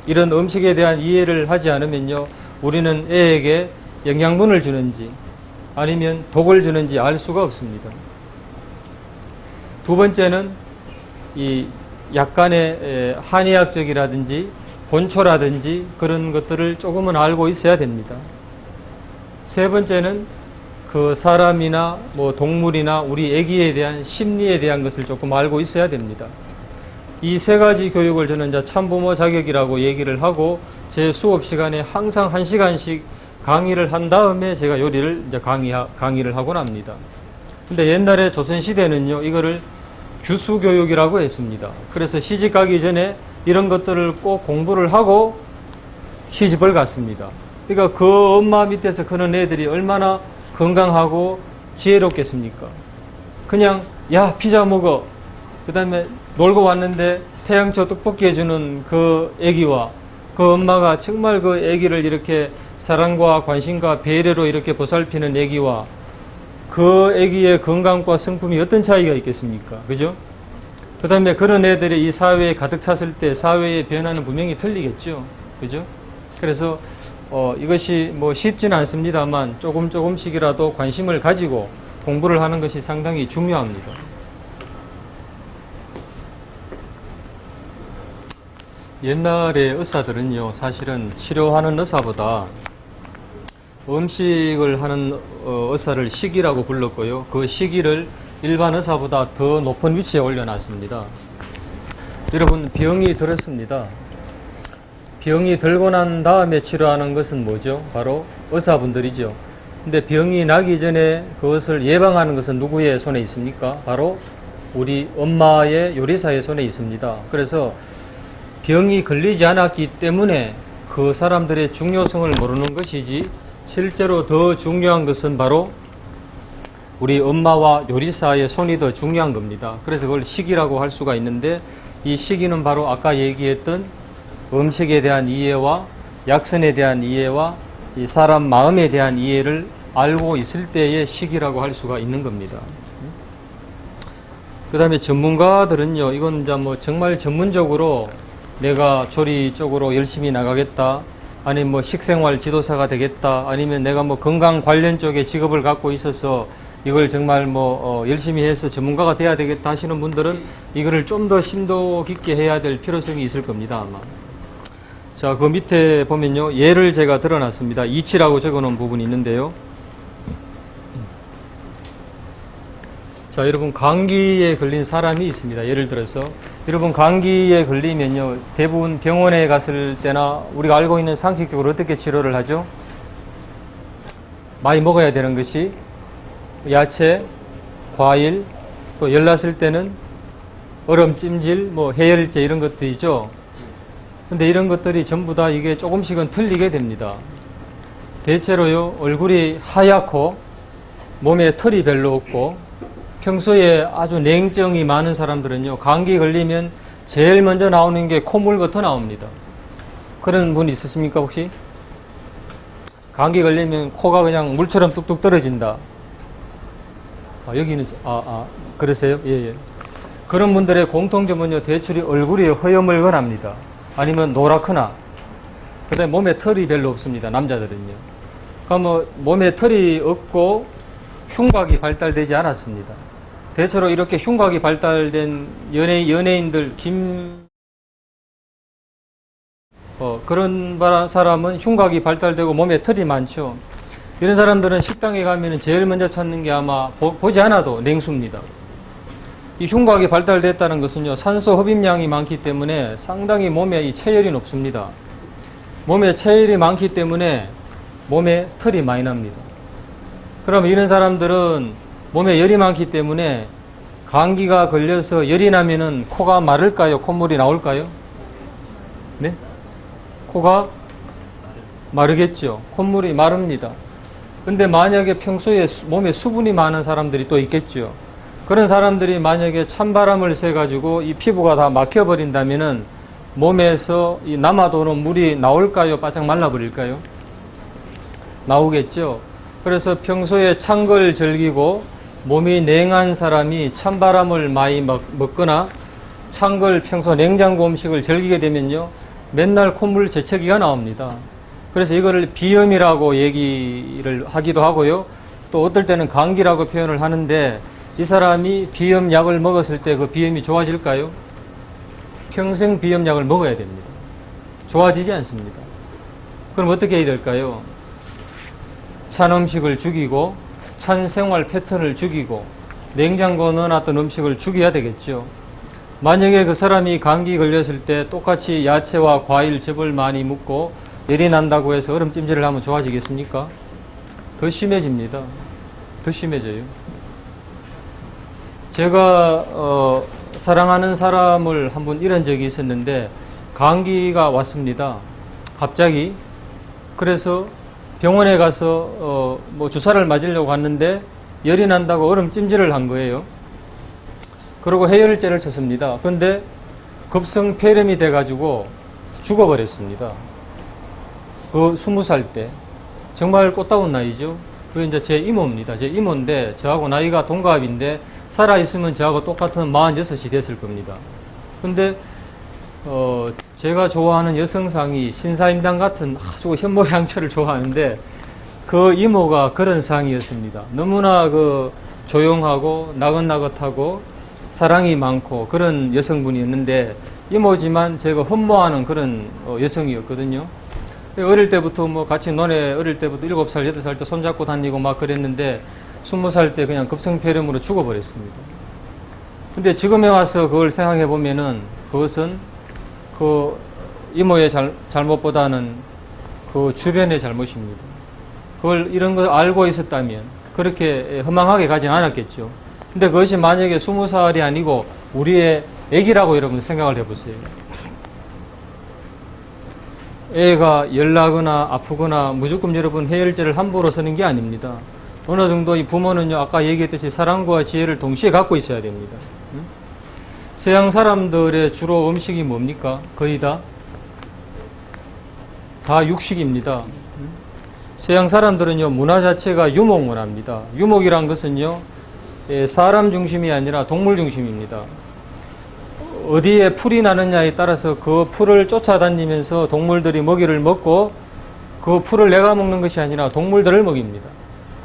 이런 음식에 대한 이해를 하지 않으면요, 우리는 애에게 영양분을 주는지 아니면 독을 주는지 알 수가 없습니다. 두 번째는 이 약간의 한의학적이라든지 본초라든지 그런 것들을 조금은 알고 있어야 됩니다. 세 번째는 그 사람이나 뭐 동물이나 우리 애기에 대한 심리에 대한 것을 조금 알고 있어야 됩니다. 이 3가지 교육을 저는 이제 참부모 자격이라고 얘기를 하고, 제 수업 시간에 항상 1시간씩 강의를 한 다음에 제가 요리를 이제 강의를 하곤 합니다. 근데 옛날에 조선시대는요, 이거를 규수교육이라고 했습니다. 그래서 시집 가기 전에 이런 것들을 꼭 공부를 하고 시집을 갔습니다. 그러니까 그 엄마 밑에서 크는 애들이 얼마나 건강하고 지혜롭겠습니까? 그냥 야 피자 먹어, 그 다음에 놀고 왔는데 태양초 떡볶이 해주는 그 애기와 그 엄마가 정말 그 애기를 이렇게 사랑과 관심과 배려로 이렇게 보살피는 애기와 그 애기의 건강과 성품이 어떤 차이가 있겠습니까? 그죠? 그 다음에 그런 애들이 이 사회에 가득 찼을 때 사회의 변화는 분명히 틀리겠죠. 그죠? 그래서 이것이 뭐 쉽지는 않습니다만 조금씩이라도 관심을 가지고 공부를 하는 것이 상당히 중요합니다. 옛날의 의사들은요, 사실은 치료하는 의사보다 음식을 하는 의사를 식이라고 불렀고요. 그 식이를 일반 의사보다 더 높은 위치에 올려놨습니다. 여러분, 병이 들었습니다. 병이 들고 난 다음에 치료하는 것은 뭐죠? 바로 의사분들이죠. 근데 병이 나기 전에 그것을 예방하는 것은 누구의 손에 있습니까? 바로 우리 엄마의 요리사의 손에 있습니다. 그래서 병이 걸리지 않았기 때문에 그 사람들의 중요성을 모르는 것이지, 실제로 더 중요한 것은 바로 우리 엄마와 요리사의 손이 더 중요한 겁니다. 그래서 그걸 식이라고 할 수가 있는데, 이 식이는 바로 아까 얘기했던 음식에 대한 이해와 약선에 대한 이해와 이 사람 마음에 대한 이해를 알고 있을 때의 식이라고 할 수가 있는 겁니다. 그 다음에 전문가들은요, 이건 이제 뭐 정말 전문적으로 내가 조리 쪽으로 열심히 나가겠다, 아니면 뭐 식생활 지도사가 되겠다, 아니면 내가 뭐 건강 관련 쪽에 직업을 갖고 있어서 이걸 정말 뭐 열심히 해서 전문가가 돼야 되겠다 하시는 분들은 이거를 좀 더 심도 깊게 해야 될 필요성이 있을 겁니다, 아마. 자, 그 밑에 보면요, 예를 제가 들어놨습니다. 이치라고 적어놓은 부분이 있는데요. 자, 여러분, 감기에 걸린 사람이 있습니다. 예를 들어서 여러분, 감기에 걸리면요, 대부분 병원에 갔을 때나 우리가 알고 있는 상식적으로 어떻게 치료를 하죠? 많이 먹어야 되는 것이 야채, 과일, 또 열났을 때는 얼음 찜질, 뭐 해열제 이런 것들이죠. 근데 이런 것들이 전부 다 이게 조금씩은 틀리게 됩니다. 대체로요, 얼굴이 하얗고 몸에 털이 별로 없고 평소에 아주 냉정이 많은 사람들은요, 감기 걸리면 제일 먼저 나오는 게 콧물부터 나옵니다. 그런 분 있으십니까, 혹시? 감기 걸리면 코가 그냥 물처럼 뚝뚝 떨어진다. 여기는, 그러세요? 예. 그런 분들의 공통점은요, 대출이 얼굴이 허여멀건합니다. 아니면 노랗거나, 그 다음에 몸에 털이 별로 없습니다, 남자들은요. 그러니까 뭐, 몸에 털이 없고 흉곽이 발달되지 않았습니다. 대체로 이렇게 흉곽이 발달된 연예인들, 그런 사람은 흉곽이 발달되고 몸에 털이 많죠. 이런 사람들은 식당에 가면 제일 먼저 찾는 게 아마 보지 않아도 냉수입니다. 이 흉곽이 발달됐다는 것은요, 산소 흡입량이 많기 때문에 상당히 몸에 이 체열이 높습니다. 몸에 체열이 많기 때문에 몸에 털이 많이 납니다. 그러면 이런 사람들은 몸에 열이 많기 때문에 감기가 걸려서 열이 나면은 코가 마를까요? 콧물이 나올까요? 네? 코가 마르겠죠. 콧물이 마릅니다. 근데 만약에 평소에 몸에 수분이 많은 사람들이 또 있겠죠. 그런 사람들이 만약에 찬바람을 쐬가지고 이 피부가 다 막혀버린다면은 몸에서 이 남아도는 물이 나올까요? 바짝 말라버릴까요? 나오겠죠. 그래서 평소에 찬 걸 즐기고 몸이 냉한 사람이 찬바람을 많이 먹거나 찬 걸 평소 냉장고 음식을 즐기게 되면요, 맨날 콧물 재채기가 나옵니다. 그래서 이거를 비염이라고 얘기를 하기도 하고요, 또 어떨 때는 감기라고 표현을 하는데, 이 사람이 비염약을 먹었을 때 그 비염이 좋아질까요? 평생 비염약을 먹어야 됩니다. 좋아지지 않습니다. 그럼 어떻게 해야 될까요? 찬 음식을 죽이고 찬 생활 패턴을 죽이고 냉장고에 넣어놨던 음식을 죽여야 되겠죠. 만약에 그 사람이 감기 걸렸을 때 똑같이 야채와 과일, 즙을 많이 먹고 열이 난다고 해서 얼음 찜질을 하면 좋아지겠습니까? 더 심해집니다. 더 심해져요. 제가 사랑하는 사람을 한번 잃은 적이 있었는데 감기가 왔습니다. 갑자기. 그래서 병원에 가서 뭐 주사를 맞으려고 갔는데 열이 난다고 얼음 찜질을 한 거예요. 그리고 해열제를 쳤습니다. 그런데 급성 폐렴이 돼가지고 죽어버렸습니다. 그 20살 때. 정말 꽃다운 나이죠. 그 이제 제 이모입니다. 제 이모인데 저하고 나이가 동갑인데 살아있으면 저하고 똑같은 46이 됐을 겁니다. 근데 제가 좋아하는 여성상이 신사임당 같은 아주 현모양처를 좋아하는데 그 이모가 그런 상이었습니다. 너무나 그 조용하고 나긋나긋하고 사랑이 많고 그런 여성분이었는데 이모지만 제가 흠모하는 그런 여성이었거든요. 어릴 때부터 뭐 같이 논에 어릴 때부터 7살, 8살 때 손잡고 다니고 막 그랬는데 20살 때 그냥 급성폐렴으로 죽어버렸습니다. 근데 지금에 와서 그걸 생각해 보면은 그것은 그 이모의 잘못보다는 그 주변의 잘못입니다. 그걸 이런 걸 알고 있었다면 그렇게 허망하게 가진 않았겠죠. 근데 그것이 만약에 20살이 아니고 우리의 애기라고 여러분 생각을 해보세요. 애가 열나거나 아프거나 무조건 여러분 해열제를 함부로 쓰는 게 아닙니다. 어느 정도 이 부모는요, 아까 얘기했듯이 사랑과 지혜를 동시에 갖고 있어야 됩니다. 서양 사람들의 주로 음식이 뭡니까? 거의 다 육식입니다. 서양 사람들은요, 문화 자체가 유목 문화입니다. 유목이란 것은요, 사람 중심이 아니라 동물 중심입니다. 어디에 풀이 나느냐에 따라서 그 풀을 쫓아다니면서 동물들이 먹이를 먹고 그 풀을 내가 먹는 것이 아니라 동물들을 먹입니다.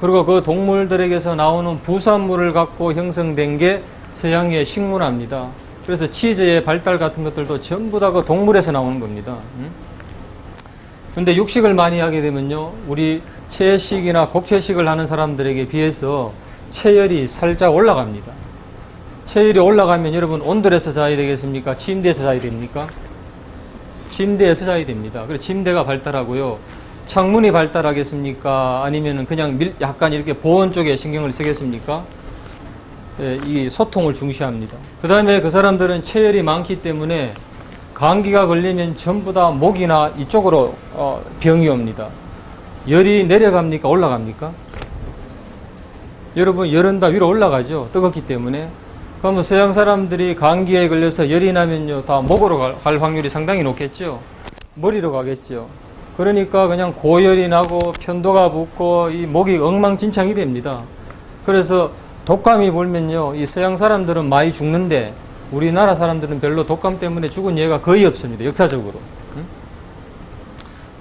그리고 그 동물들에게서 나오는 부산물을 갖고 형성된 게 서양의 식문화입니다. 그래서 치즈의 발달 같은 것들도 전부 다 그 동물에서 나오는 겁니다. 근데 육식을 많이 하게 되면요, 우리 채식이나 곡채식을 하는 사람들에게 비해서 체열이 살짝 올라갑니다. 체열이 올라가면 여러분 온돌에서 자야 되겠습니까? 침대에서 자야 됩니까? 침대에서 자야 됩니다. 그래서 침대가 발달하고요. 창문이 발달하겠습니까? 아니면 그냥 약간 이렇게 보온 쪽에 신경을 쓰겠습니까? 예, 이 소통을 중시합니다. 그 다음에 그 사람들은 체열이 많기 때문에 감기가 걸리면 전부 다 목이나 이쪽으로 병이 옵니다. 열이 내려갑니까? 올라갑니까? 여러분, 열은 다 위로 올라가죠. 뜨겁기 때문에. 그러면 서양 사람들이 감기에 걸려서 열이 나면요, 다 목으로 갈 확률이 상당히 높겠죠. 머리로 가겠죠. 그러니까 그냥 고열이 나고 편도가 붓고 이 목이 엉망진창이 됩니다. 그래서 독감이 불면요, 이 서양 사람들은 많이 죽는데 우리나라 사람들은 별로 독감 때문에 죽은 예가 거의 없습니다. 역사적으로.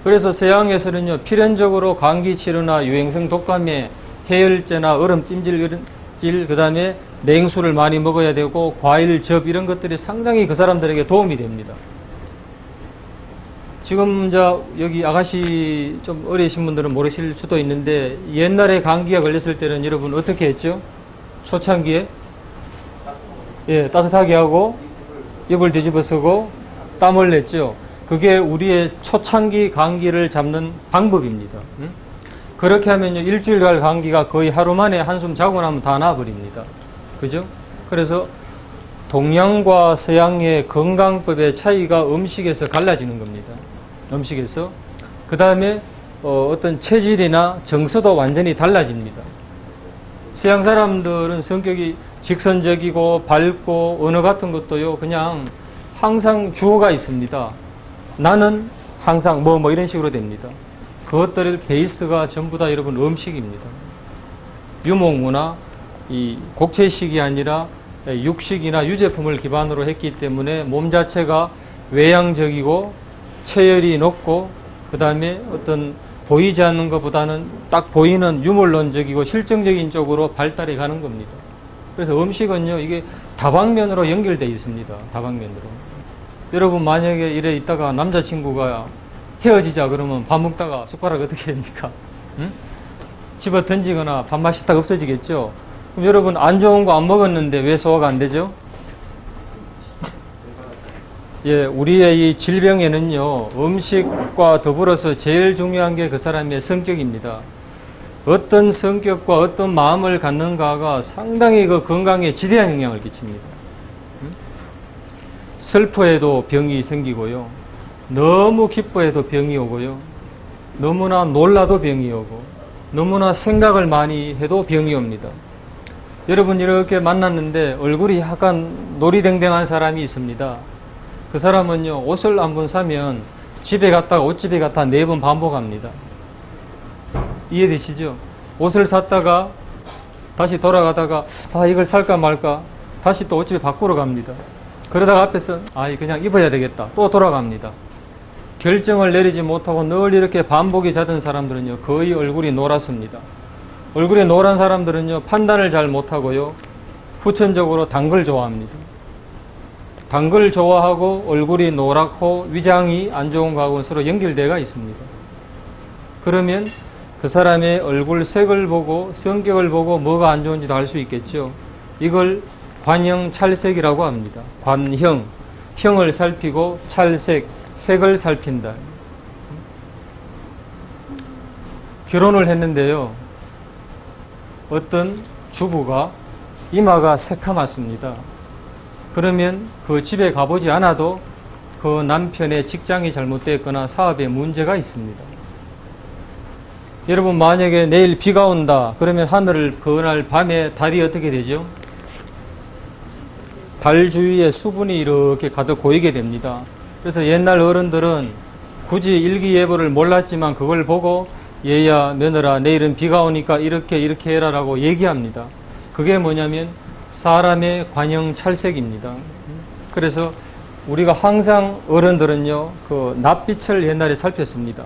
그래서 서양에서는요, 필연적으로 감기 치료나 유행성 독감에 해열제나 얼음 찜질, 그 다음에 냉수를 많이 먹어야 되고 과일, 즙 이런 것들이 상당히 그 사람들에게 도움이 됩니다. 지금 여기 아가씨 좀 어리신 분들은 모르실 수도 있는데 옛날에 감기가 걸렸을 때는 여러분 어떻게 했죠? 초창기에 예, 따뜻하게 하고 입을 뒤집어 쓰고 땀을 냈죠. 그게 우리의 초창기 감기를 잡는 방법입니다. 그렇게 하면요, 일주일간 감기가 거의 하루 만에 한숨 자고 나면 다 나아버립니다. 그죠? 그래서 동양과 서양의 건강법의 차이가 음식에서 갈라지는 겁니다. 음식에서. 그 다음에 어떤 체질이나 정서도 완전히 달라집니다. 서양 사람들은 성격이 직선적이고 밝고 언어 같은 것도요, 그냥 항상 주어가 있습니다. 나는 항상 뭐 이런 식으로 됩니다. 그것들 베이스가 전부 다 여러분 음식입니다. 유목문화, 이 곡채식이 아니라 육식이나 유제품을 기반으로 했기 때문에 몸 자체가 외향적이고 체열이 높고 그 다음에 어떤 보이지 않는 것보다는 딱 보이는 유물론적이고 실증적인 쪽으로 발달해 가는 겁니다. 그래서 음식은요, 이게 다방면으로 연결되어 있습니다. 다방면으로. 여러분 만약에 이래 있다가 남자친구가 헤어지자 그러면 밥 먹다가 숟가락 어떻게 됩니까? 응? 집어 던지거나 밥맛이 딱 없어지겠죠? 그럼 여러분 안 좋은 거 안 먹었는데 왜 소화가 안 되죠? 예, 우리의 이 질병에는요, 음식과 더불어서 제일 중요한 게 그 사람의 성격입니다. 어떤 성격과 어떤 마음을 갖는가가 상당히 그 건강에 지대한 영향을 끼칩니다. 슬퍼해도 병이 생기고요. 너무 기뻐해도 병이 오고요. 너무나 놀라도 병이 오고, 너무나 생각을 많이 해도 병이 옵니다. 여러분 이렇게 만났는데 얼굴이 약간 노리댕댕한 사람이 있습니다. 그 사람은요, 옷을 한 번 사면 집에 갔다가 옷집에 갔다 4번 반복합니다. 이해되시죠? 옷을 샀다가 다시 돌아가다가 이걸 살까 말까 다시 또 옷집에 바꾸러 갑니다. 그러다가 앞에서 그냥 입어야 되겠다. 또 돌아갑니다. 결정을 내리지 못하고 늘 이렇게 반복이 잦은 사람들은요, 거의 얼굴이 노랗습니다. 얼굴이 노란 사람들은요, 판단을 잘 못하고요, 후천적으로 단 걸 좋아합니다. 단 걸 좋아하고 얼굴이 노랗고 위장이 안 좋은 거하고는 서로 연결되어 있습니다. 그러면 그 사람의 얼굴 색을 보고 성격을 보고 뭐가 안 좋은지도 알 수 있겠죠. 이걸 관형 찰색이라고 합니다. 관형, 형을 살피고 찰색, 색을 살핀다. 결혼을 했는데요, 어떤 주부가 이마가 새카맣습니다. 그러면 그 집에 가보지 않아도 그 남편의 직장이 잘못됐거나 사업에 문제가 있습니다. 여러분, 만약에 내일 비가 온다 그러면 하늘을 그날 밤에 달이 어떻게 되죠? 달 주위에 수분이 이렇게 가득 고이게 됩니다. 그래서 옛날 어른들은 굳이 일기예보를 몰랐지만 그걸 보고 얘야 며느라 내일은 비가 오니까 이렇게 해라 라고 얘기합니다. 그게 뭐냐면 사람의 관형 찰색입니다. 그래서 우리가 항상 어른들은요, 그 낯빛을 옛날에 살폈습니다.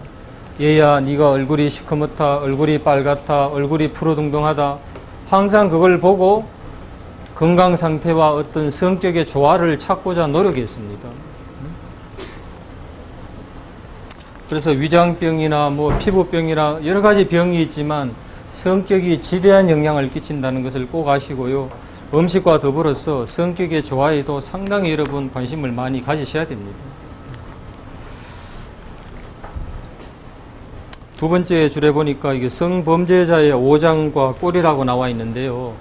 얘야 네가 얼굴이 시커멓다, 얼굴이 빨갛다, 얼굴이 푸르둥둥하다. 항상 그걸 보고 건강 상태와 어떤 성격의 조화를 찾고자 노력했습니다. 그래서 위장병이나 피부병이나 여러 가지 병이 있지만 성격이 지대한 영향을 끼친다는 것을 꼭 아시고요. 음식과 더불어서 성격의 조화에도 상당히 여러분 관심을 많이 가지셔야 됩니다. 두 번째 줄에 보니까 이게 성범죄자의 오장과 꼴이라고 나와 있는데요.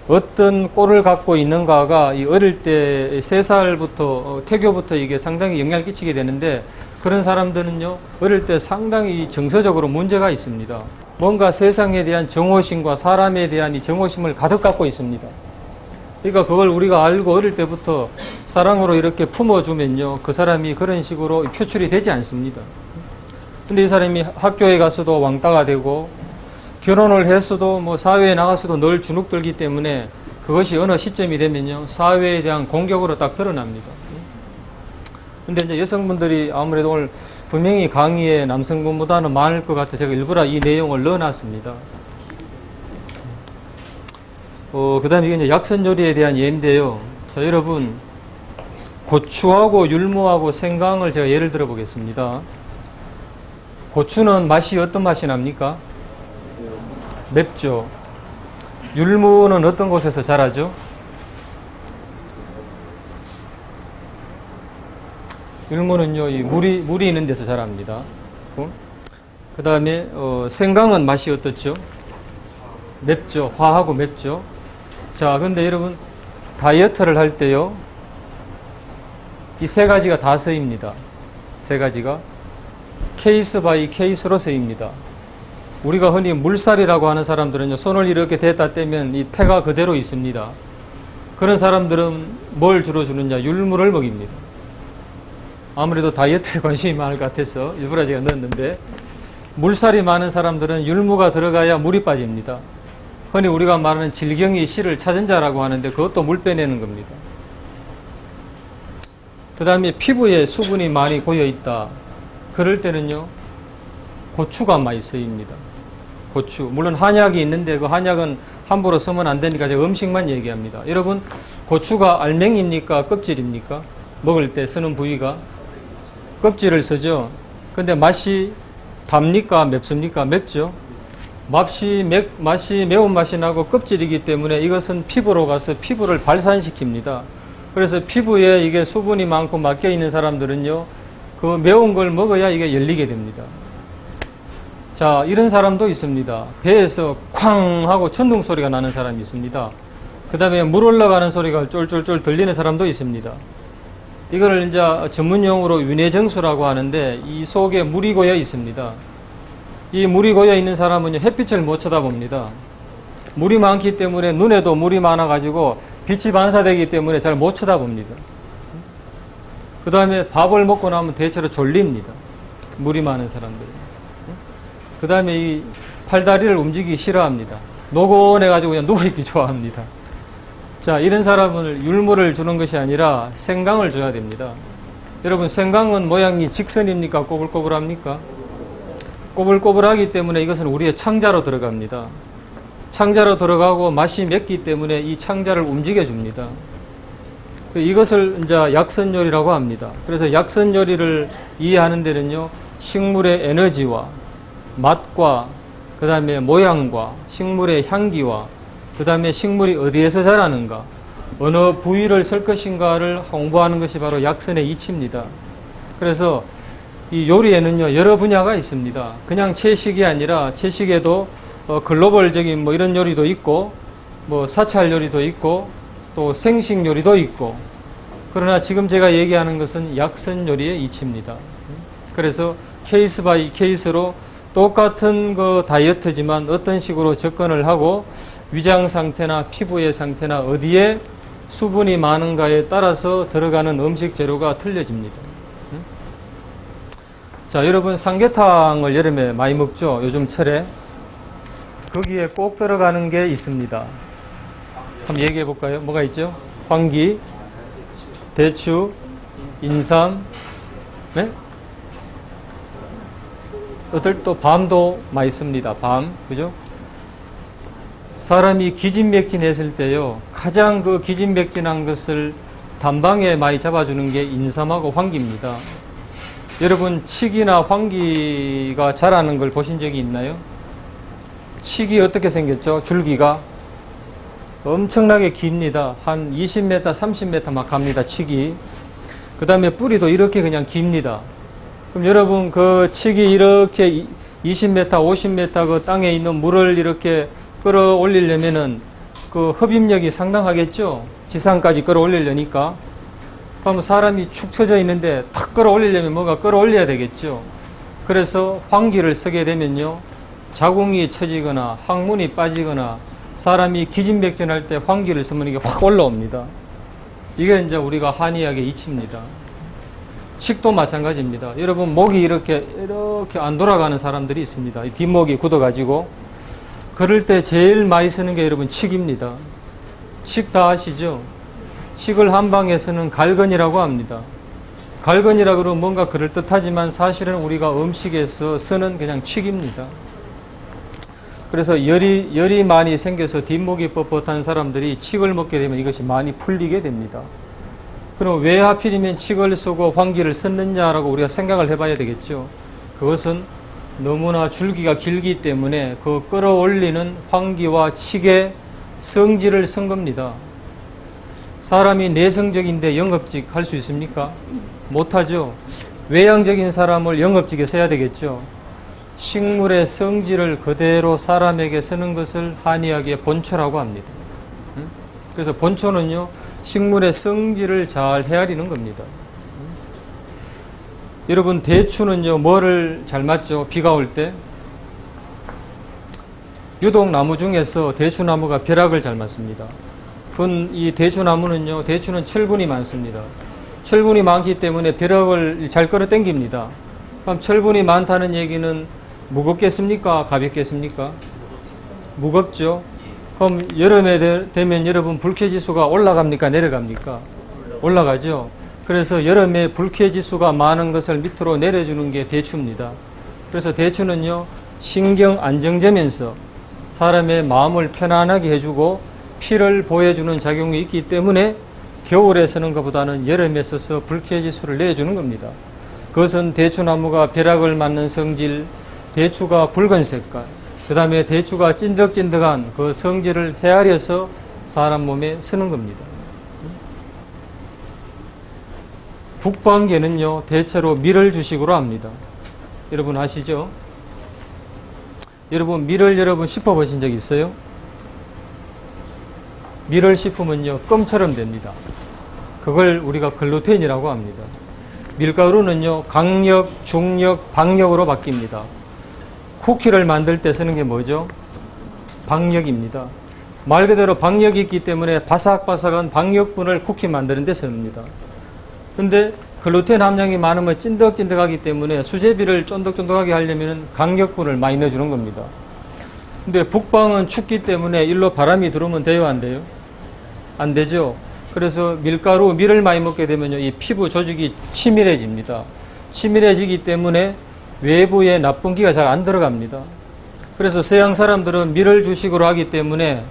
어떤 꼴을 갖고 있는가가 이 어릴 때 3살부터 태교부터 이게 상당히 영향을 끼치게 되는데, 그런 사람들은요, 어릴 때 상당히 정서적으로 문제가 있습니다. 뭔가 세상에 대한 정오심과 사람에 대한 이 정오심을 가득 갖고 있습니다. 그러니까 그걸 우리가 알고 어릴 때부터 사랑으로 이렇게 품어주면요, 그 사람이 그런 식으로 표출이 되지 않습니다. 근데 이 사람이 학교에 가서도 왕따가 되고 결혼을 했어도 사회에 나가서도 늘 주눅들기 때문에 그것이 어느 시점이 되면요, 사회에 대한 공격으로 딱 드러납니다. 근데 이제 여성분들이 아무래도 오늘 분명히 강의에 남성분보다는 많을 것 같아 제가 일부러 이 내용을 넣어놨습니다. 그 다음에 이게 이제 약선요리에 대한 예인데요. 자, 여러분, 고추하고 율무하고 생강을 제가 예를 들어 보겠습니다. 고추는 맛이 어떤 맛이 납니까? 맵죠. 율무는 어떤 곳에서 자라죠? 율무는요, 이 물이 있는 데서 자랍니다. 그 다음에 생강은 맛이 어떻죠? 맵죠. 화하고 맵죠. 자, 근데 여러분, 다이어트를 할 때요, 이 3가지가 다 서입니다. 3가지가 케이스 바이 케이스로 서입니다. 우리가 흔히 물살이라고 하는 사람들은요, 손을 이렇게 대다 떼면 이 태가 그대로 있습니다. 그런 사람들은 뭘 주로 주느냐? 율무를 먹입니다. 아무래도 다이어트에 관심이 많을 것 같아서 일부러 제가 넣었는데, 물살이 많은 사람들은 율무가 들어가야 물이 빠집니다. 흔히 우리가 말하는 질경이 실을 찾은 자라고 하는데 그것도 물 빼내는 겁니다. 그 다음에 피부에 수분이 많이 고여있다. 그럴 때는요, 고추가 많이 쓰입니다. 고추. 물론 한약이 있는데 그 한약은 함부로 쓰면 안 되니까 제가 음식만 얘기합니다. 여러분, 고추가 알맹이입니까? 껍질입니까? 먹을 때 쓰는 부위가? 껍질을 쓰죠. 근데 맛이 답니까? 맵습니까? 맵죠. 맛이 매운맛이 나고 껍질이기 때문에 이것은 피부로 가서 피부를 발산시킵니다. 그래서 피부에 이게 수분이 많고 막혀 있는 사람들은요, 그 매운 걸 먹어야 이게 열리게 됩니다. 자, 이런 사람도 있습니다. 배에서 쾅 하고 천둥 소리가 나는 사람이 있습니다. 그 다음에 물 올라가는 소리가 쫄쫄쫄 들리는 사람도 있습니다. 이거를 이제 전문용어로 윤회정수라고 하는데, 이 속에 물이 고여 있습니다. 이 물이 고여 있는 사람은 햇빛을 못 쳐다봅니다. 물이 많기 때문에 눈에도 물이 많아가지고 빛이 반사되기 때문에 잘 못 쳐다봅니다. 그 다음에 밥을 먹고 나면 대체로 졸립니다. 물이 많은 사람들. 그 다음에 이 팔다리를 움직이기 싫어합니다. 노곤해가지고 그냥 누워있기 좋아합니다. 자, 이런 사람을 율무를 주는 것이 아니라 생강을 줘야 됩니다. 여러분, 생강은 모양이 직선입니까? 꼬불꼬불합니까? 꼬불꼬불하기 때문에 이것은 우리의 창자로 들어갑니다. 창자로 들어가고 맛이 맵기 때문에 이 창자를 움직여줍니다. 이것을 이제 약선요리라고 합니다. 그래서 약선요리를 이해하는 데는요, 식물의 에너지와 맛과 그 다음에 모양과 식물의 향기와 그 다음에 식물이 어디에서 자라는가, 어느 부위를 쓸 것인가를 홍보하는 것이 바로 약선의 이치입니다. 그래서 이 요리에는요, 여러 분야가 있습니다. 그냥 채식이 아니라 채식에도 글로벌적인 뭐 이런 요리도 있고, 뭐 사찰 요리도 있고, 또 생식 요리도 있고, 그러나 지금 제가 얘기하는 것은 약선 요리의 이치입니다. 그래서 케이스 바이 케이스로 똑같은 그 다이어트지만 어떤 식으로 접근을 하고 위장 상태나 피부의 상태나 어디에 수분이 많은가에 따라서 들어가는 음식 재료가 틀려집니다. 자, 여러분, 삼계탕을 여름에 많이 먹죠? 요즘 철에. 거기에 꼭 들어가는 게 있습니다. 한번 얘기해 볼까요? 뭐가 있죠? 황기, 대추, 인삼, 네? 어떨 또 밤도 많이 씁니다. 밤, 그죠? 사람이 기진맥진했을 때요, 가장 그 기진맥진한 것을 단방에 많이 잡아주는 게 인삼하고 황기입니다. 여러분, 칡이나 황기가 자라는 걸 보신 적이 있나요? 칡이 어떻게 생겼죠? 줄기가 엄청나게 깁니다. 한 20m, 30m 막 갑니다. 칡이. 그 다음에 뿌리도 이렇게 그냥 깁니다. 그럼 여러분, 그 칡이 이렇게 20m, 50m 그 땅에 있는 물을 이렇게 끌어올리려면은 그 흡입력이 상당하겠죠? 지상까지 끌어올리려니까. 그럼 사람이 축 처져 있는데 탁 끌어올리려면 뭐가 끌어올려야 되겠죠? 그래서 황기를 쓰게 되면요, 자궁이 처지거나 항문이 빠지거나 사람이 기진맥진할 때 황기를 쓰면 이게 확 올라옵니다. 이게 이제 우리가 한의학의 이치입니다. 칡도 마찬가지입니다. 여러분, 목이 이렇게 안 돌아가는 사람들이 있습니다. 뒷목이 굳어가지고. 그럴 때 제일 많이 쓰는 게 여러분 칡입니다. 칡 다 아시죠? 칡을 한방에서는 갈건이라고 합니다. 갈건이라 그러면 뭔가 그럴듯하지만 사실은 우리가 음식에서 쓰는 그냥 칡입니다. 그래서 열이 많이 생겨서 뒷목이 뻣뻣한 사람들이 칡을 먹게 되면 이것이 많이 풀리게 됩니다. 그럼 왜 하필이면 칡을 쓰고 황기를 썼느냐라고 우리가 생각을 해봐야 되겠죠. 그것은 너무나 줄기가 길기 때문에 그 끌어올리는 황기와 칡의 성질을 쓴 겁니다. 사람이 내성적인데 영업직 할 수 있습니까? 못하죠. 외향적인 사람을 영업직에 써야 되겠죠. 식물의 성질을 그대로 사람에게 쓰는 것을 한의학의 본초라고 합니다. 그래서 본초는요, 식물의 성질을 잘 헤아리는 겁니다. 여러분, 대추는요, 뭐를 잘 맞죠? 비가 올 때? 유독 나무 중에서 대추나무가 벼락을 잘 맞습니다. 이 대추나무는요, 대추는 철분이 많습니다. 철분이 많기 때문에 벼락을 잘 끌어당깁니다. 그럼 철분이 많다는 얘기는 무겁겠습니까? 가볍겠습니까? 무겁죠? 그럼 여름에 되면 여러분 불쾌지수가 올라갑니까? 내려갑니까? 올라가죠? 그래서 여름에 불쾌지수가 많은 것을 밑으로 내려주는 게 대추입니다. 그래서 대추는요, 신경 안정제면서 사람의 마음을 편안하게 해주고 피를 보여주는 작용이 있기 때문에 겨울에 쓰는 것보다는 여름에 써서 불쾌지수를 내주는 겁니다. 그것은 대추나무가 벼락을 맞는 성질, 대추가 붉은 색깔, 그 다음에 대추가 찐득찐득한 그 성질을 헤아려서 사람 몸에 쓰는 겁니다. 북방계는요, 대체로 밀을 주식으로 합니다. 여러분 아시죠? 여러분, 밀을 여러분 씹어보신 적 있어요? 밀을 씹으면요, 껌처럼 됩니다. 그걸 우리가 글루텐이라고 합니다. 밀가루는요, 강력, 중력, 박력으로 바뀝니다. 쿠키를 만들 때 쓰는 게 뭐죠? 박력입니다. 말 그대로 박력이 있기 때문에 바삭바삭한 박력분을 쿠키 만드는 데 씁니다. 근데 글루텐 함량이 많으면 찐득찐득하기 때문에 수제비를 쫀득쫀득하게 하려면 강력분을 많이 넣어주는 겁니다. 근데 북방은 춥기 때문에 일로 바람이 들어오면 돼요, 안 돼요? 안 되죠. 그래서 밀을 많이 먹게 되면요, 이 피부 조직이 치밀해집니다. 치밀해지기 때문에 외부에 나쁜 기가 잘 안 들어갑니다. 그래서 서양 사람들은 밀을 주식으로 하기 때문에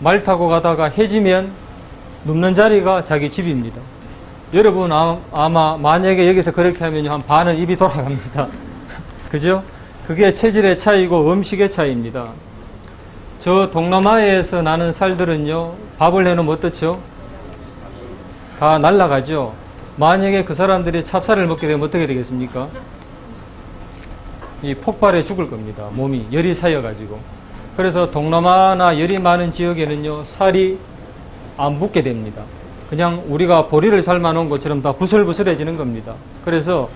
말 타고 가다가 해지면 눕는 자리가 자기 집입니다. 여러분 아마 만약에 여기서 그렇게 하면 한 반은 입이 돌아갑니다. 그죠? 그게 체질의 차이고 음식의 차이입니다. 저 동남아에서 나는 살들은요, 밥을 해놓으면 어떻죠? 다 날아가죠. 만약에 그 사람들이 찹쌀을 먹게 되면 어떻게 되겠습니까? 이 폭발해 죽을 겁니다. 몸이 열이 차여가지고. 그래서 동남아나 열이 많은 지역에는요, 살이 안 붙게 됩니다. 그냥 우리가 보리를 삶아놓은 것처럼 다 부슬부슬해지는 겁니다. 그래서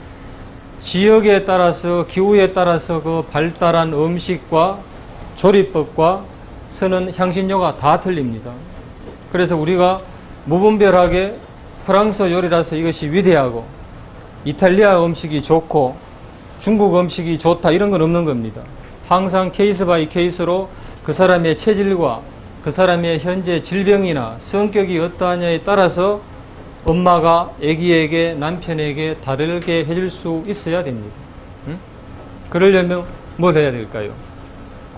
지역에 따라서, 기후에 따라서 그 발달한 음식과 조리법과 쓰는 향신료가 다 틀립니다. 그래서 우리가 무분별하게 프랑스 요리라서 이것이 위대하고 이탈리아 음식이 좋고 중국 음식이 좋다 이런 건 없는 겁니다. 항상 케이스 바이 케이스로 그 사람의 체질과 그 사람의 현재 질병이나 성격이 어떠하냐에 따라서 엄마가 아기에게, 남편에게 다르게 해줄 수 있어야 됩니다. 응? 그러려면 뭘 해야 될까요?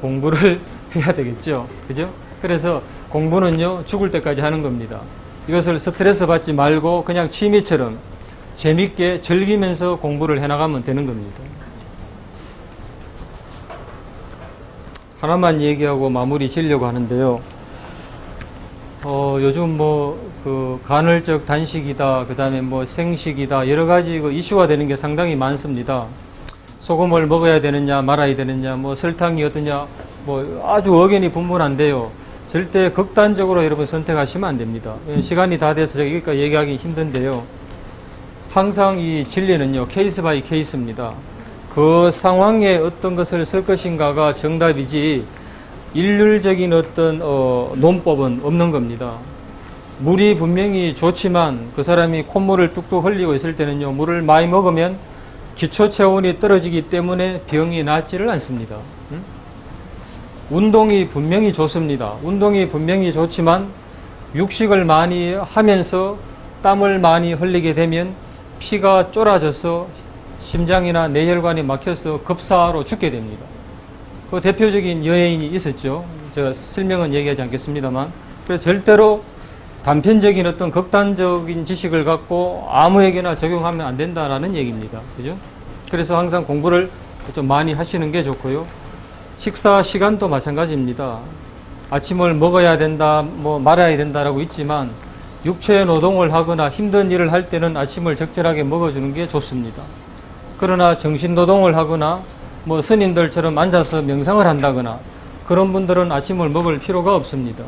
공부를 해야 되겠죠. 그죠? 그래서 공부는요, 죽을 때까지 하는 겁니다. 이것을 스트레스 받지 말고 그냥 취미처럼 재밌게 즐기면서 공부를 해나가면 되는 겁니다. 하나만 얘기하고 마무리 지려고 하는데요. 요즘 간헐적 단식이다, 그 다음에 생식이다, 여러 가지 이슈가 되는 게 상당히 많습니다. 소금을 먹어야 되느냐, 말아야 되느냐, 설탕이 어떠냐, 아주 의견이 분분한데요. 절대 극단적으로 여러분 선택하시면 안 됩니다. 시간이 다 돼서 제가 여기까지 얘기하기 힘든데요. 항상 이 진리는요, 케이스 바이 케이스입니다. 그 상황에 어떤 것을 쓸 것인가가 정답이지, 일률적인 어떤 논법은 없는 겁니다. 물이 분명히 좋지만 그 사람이 콧물을 뚝뚝 흘리고 있을 때는요, 물을 많이 먹으면 기초 체온이 떨어지기 때문에 병이 낫지를 않습니다. 운동이 분명히 좋습니다. 운동이 분명히 좋지만 육식을 많이 하면서 땀을 많이 흘리게 되면 피가 쫄아져서 심장이나 뇌혈관이 막혀서 급사로 죽게 됩니다. 그 대표적인 연예인이 있었죠. 제가 실명은 얘기하지 않겠습니다만. 그래서 절대로 단편적인 어떤 극단적인 지식을 갖고 아무에게나 적용하면 안 된다라는 얘기입니다. 그죠? 그래서 항상 공부를 좀 많이 하시는 게 좋고요. 식사 시간도 마찬가지입니다. 아침을 먹어야 된다, 말아야 된다라고 있지만 육체 노동을 하거나 힘든 일을 할 때는 아침을 적절하게 먹어주는 게 좋습니다. 그러나 정신 노동을 하거나 스님들처럼 앉아서 명상을 한다거나 그런 분들은 아침을 먹을 필요가 없습니다.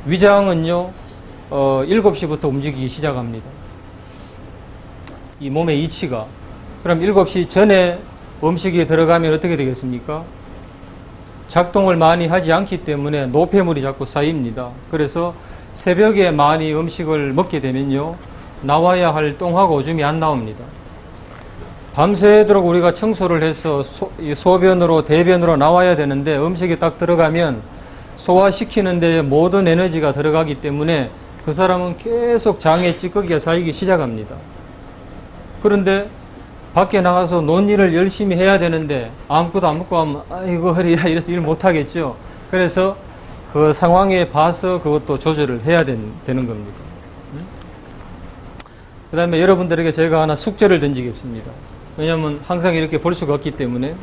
위장은요, 7시부터 움직이기 시작합니다. 이 몸의 이치가. 그럼 7시 전에 음식이 들어가면 어떻게 되겠습니까? 작동을 많이 하지 않기 때문에 노폐물이 자꾸 쌓입니다. 그래서 새벽에 많이 음식을 먹게 되면요, 나와야 할 똥하고 오줌이 안 나옵니다. 밤새도록 우리가 청소를 해서 소변으로 대변으로 나와야 되는데 음식이 딱 들어가면 소화시키는 데 모든 에너지가 들어가기 때문에 그 사람은 계속 장에 찌꺼기가 쌓이기 시작합니다. 그런데 밖에 나가서 논일을 열심히 해야 되는데 아무것도 안 먹고 하면 아이고 허리야 이래서 일 못하겠죠. 그래서 그 상황에 봐서 그것도 조절을 해야 되는 겁니다. 그 다음에 여러분들에게 제가 하나 숙제를 던지겠습니다. 왜냐하면 항상 이렇게 볼 수가 없기 때문에.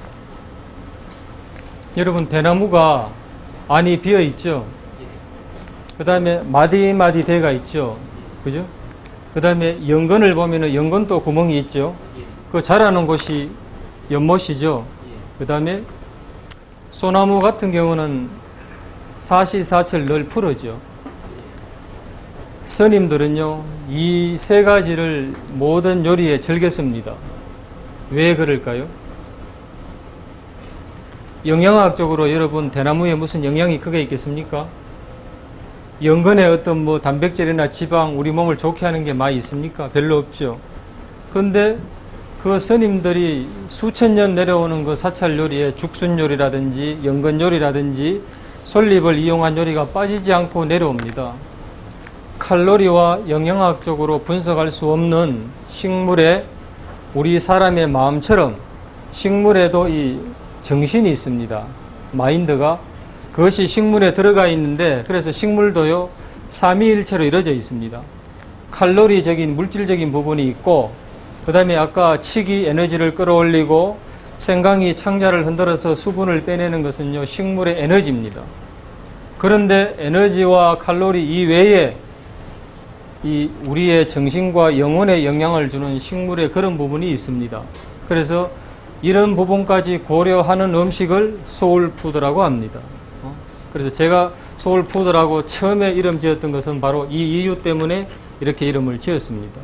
여러분, 대나무가 안이 비어 있죠. 그 다음에 마디마디 대가 있죠. 그죠? 그 다음에 연근을 보면은 연근도 구멍이 있죠. 그 자라는 곳이 연못이죠. 그 다음에 소나무 같은 경우는 사시사철 늘 푸르죠. 스님들은요, 이 세 가지를 모든 요리에 즐겨 씁니다. 왜 그럴까요? 영양학적으로 여러분, 대나무에 무슨 영양이 크게 있겠습니까? 연근에 어떤 단백질이나 지방, 우리 몸을 좋게 하는 게 많이 있습니까? 별로 없죠. 그런데 그 스님들이 수천 년 내려오는 그 사찰 요리에 죽순 요리라든지 연근 요리라든지 솔잎을 이용한 요리가 빠지지 않고 내려옵니다. 칼로리와 영양학적으로 분석할 수 없는 식물에 우리 사람의 마음처럼 식물에도 이 정신이 있습니다. 마인드가. 그것이 식물에 들어가 있는데 그래서 식물도요 삼위일체로 이루어져 있습니다. 칼로리적인 물질적인 부분이 있고 그 다음에 아까 치기 에너지를 끌어올리고 생강이 창자를 흔들어서 수분을 빼내는 것은요 식물의 에너지입니다. 그런데 에너지와 칼로리 이외에 이 우리의 정신과 영혼에 영향을 주는 식물의 그런 부분이 있습니다. 그래서 이런 부분까지 고려하는 음식을 소울푸드라고 합니다. 그래서 제가 소울푸드라고 처음에 이름 지었던 것은 바로 이 이유 때문에 이렇게 이름을 지었습니다.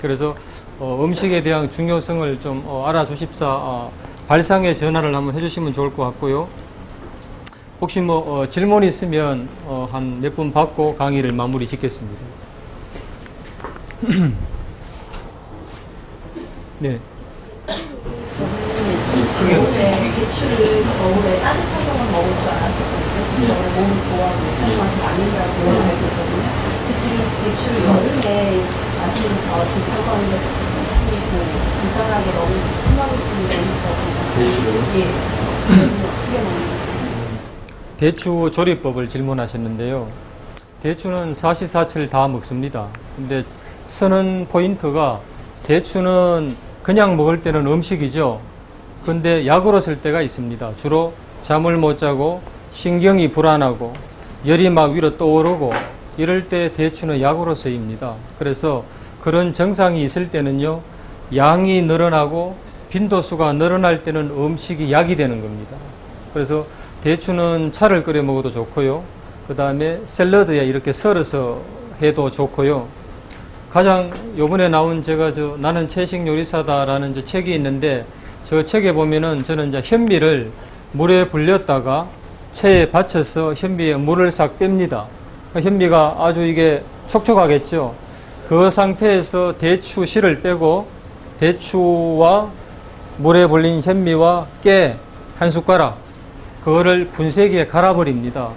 그래서 음식에 대한 중요성을 좀 알아주십사 발상의 전환을 한번 해주시면 좋을 것 같고요. 혹시 질문 있으면 한 몇 분 받고 강의를 마무리 짓겠습니다. 네. 겨울에 배추를 겨울에 따뜻한 것만 먹을 줄 알았었거든요. 겨울에 몸을 보호하고 따뜻한 아닌가를 보호를 알고 있거든요. 지금 배추를 여름에 마시는 더 좋다고 하는데 혹시 간단하게 먹을 수 생각할 수 있는 방법이 배추를? 예. 어떻게 먹는 거예요? 대추 조리법을 질문하셨는데요. 대추는 사시사철 다 먹습니다. 근데 쓰는 포인트가 대추는 그냥 먹을 때는 음식이죠. 근데 약으로 쓸 때가 있습니다. 주로 잠을 못 자고 신경이 불안하고 열이 막 위로 떠오르고 이럴 때 대추는 약으로 쓰입니다. 그래서 그런 증상이 있을 때는요, 양이 늘어나고 빈도수가 늘어날 때는 음식이 약이 되는 겁니다. 그래서 대추는 차를 끓여 먹어도 좋고요. 그 다음에 샐러드에 이렇게 썰어서 해도 좋고요. 가장 요번에 나온 제가 나는 채식 요리사다라는 저 책이 있는데 저 책에 보면은 저는 이제 현미를 물에 불렸다가 체에 받쳐서 현미에 물을 싹 뺍니다. 현미가 아주 이게 촉촉하겠죠. 그 상태에서 대추 씨를 빼고 대추와 물에 불린 현미와 깨 한 숟가락 그거를 분쇄기에 갈아버립니다.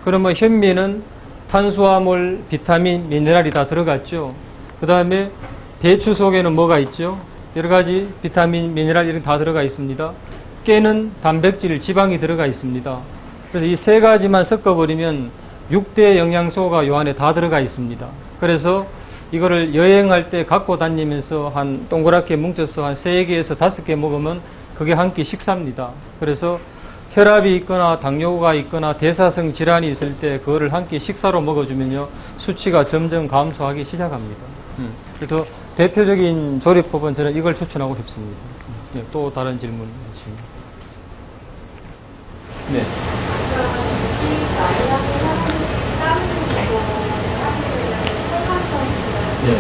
그러면 현미는 탄수화물, 비타민, 미네랄이 다 들어갔죠. 그 다음에 대추 속에는 뭐가 있죠? 여러 가지 비타민, 미네랄 이런 다 들어가 있습니다. 깨는 단백질, 지방이 들어가 있습니다. 그래서 이 세 가지만 섞어버리면 6대 영양소가 요 안에 다 들어가 있습니다. 그래서 이거를 여행할 때 갖고 다니면서 한 동그랗게 뭉쳐서 한 3개에서 5개 먹으면 그게 한 끼 식사입니다. 그래서 혈압이 있거나 당뇨가 있거나 대사성 질환이 있을 때 그거를 한 끼 식사로 먹어주면요 수치가 점점 감소하기 시작합니다. 그래서 대표적인 조리법은 저는 이걸 추천하고 싶습니다. 네, 또 다른 질문 있으시면. 네. 네.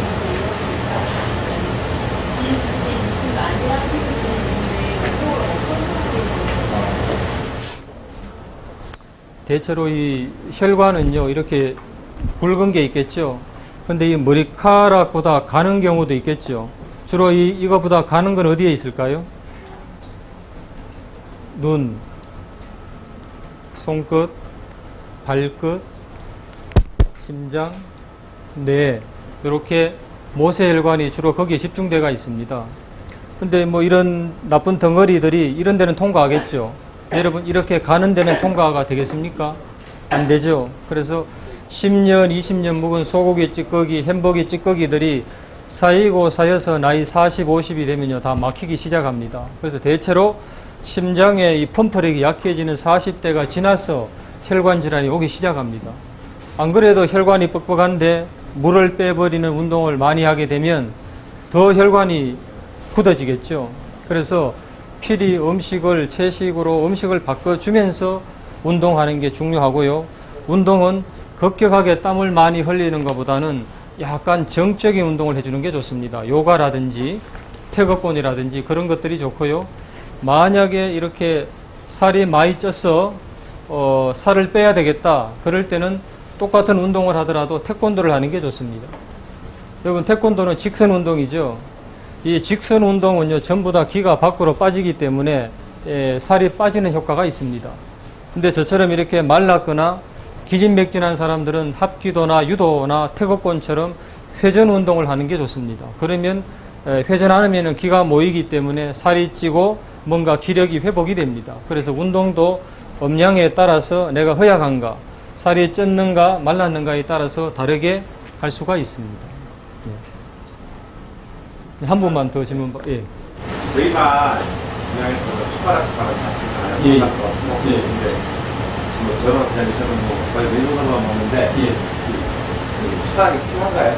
대체로 이 혈관은요 이렇게 굵은 게 있겠죠. 근데 이 머리카락보다 가는 경우도 있겠죠. 주로 이거보다 가는 건 어디에 있을까요? 눈, 손끝, 발끝, 심장, 뇌 이렇게 모세혈관이 주로 거기에 집중되어 있습니다. 근데 이런 나쁜 덩어리들이 이런 데는 통과하겠죠. 여러분 이렇게 가는 데는 통과가 되겠습니까? 안 되죠. 그래서 10년, 20년 묵은 소고기 찌꺼기, 햄버거 찌꺼기들이 쌓이고 쌓여서 나이 40, 50이 되면요 다 막히기 시작합니다. 그래서 대체로 심장의 이 펌프력이 약해지는 40대가 지나서 혈관 질환이 오기 시작합니다. 안 그래도 혈관이 뻑뻑한데 물을 빼버리는 운동을 많이 하게 되면 더 혈관이 굳어지겠죠. 그래서 필히 음식을 채식으로 음식을 바꿔주면서 운동하는 게 중요하고요. 운동은 급격하게 땀을 많이 흘리는 것보다는 약간 정적인 운동을 해주는 게 좋습니다. 요가라든지 태극권이라든지 그런 것들이 좋고요. 만약에 이렇게 살이 많이 쪄서 살을 빼야 되겠다. 그럴 때는 똑같은 운동을 하더라도 태권도를 하는 게 좋습니다. 여러분 태권도는 직선 운동이죠. 이 직선 운동은요 전부 다 기가 밖으로 빠지기 때문에 살이 빠지는 효과가 있습니다. 근데 저처럼 이렇게 말랐거나 기진맥진한 사람들은 합기도나 유도나 태극권처럼 회전 운동을 하는 게 좋습니다. 그러면 회전 안 하면 기가 모이기 때문에 살이 찌고 뭔가 기력이 회복이 됩니다. 그래서 운동도 음량에 따라서 내가 허약한가, 살이 쪘는가 말랐는가에 따라서 다르게 할 수가 있습니다. 예. 한 번만 더 질문. 예. 저희가 그냥에서 숟가락 다 쓰잖아요. 예. 근데 뭐 저는 뭐 거의 맨손으로만 먹는데 예. 숟가락이 필요한가요?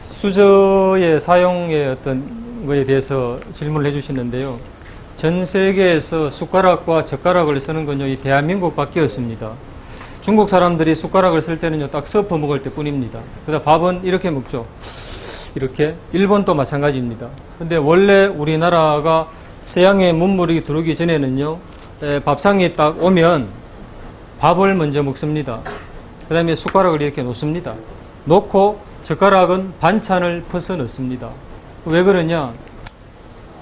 수저의 사용의 어떤 거에 대해서 질문을 해주시는데요. 전 세계에서 숟가락과 젓가락을 쓰는 건요, 이 대한민국밖에 없습니다. 중국 사람들이 숟가락을 쓸 때는요, 딱 섞어 먹을 때 뿐입니다. 그다음 밥은 이렇게 먹죠. 이렇게. 일본도 마찬가지입니다. 근데 원래 우리나라가 서양의 문물이 들어오기 전에는요, 밥상에 딱 오면 밥을 먼저 먹습니다. 그 다음에 숟가락을 이렇게 놓습니다. 놓고 젓가락은 반찬을 퍼서 넣습니다. 왜 그러냐?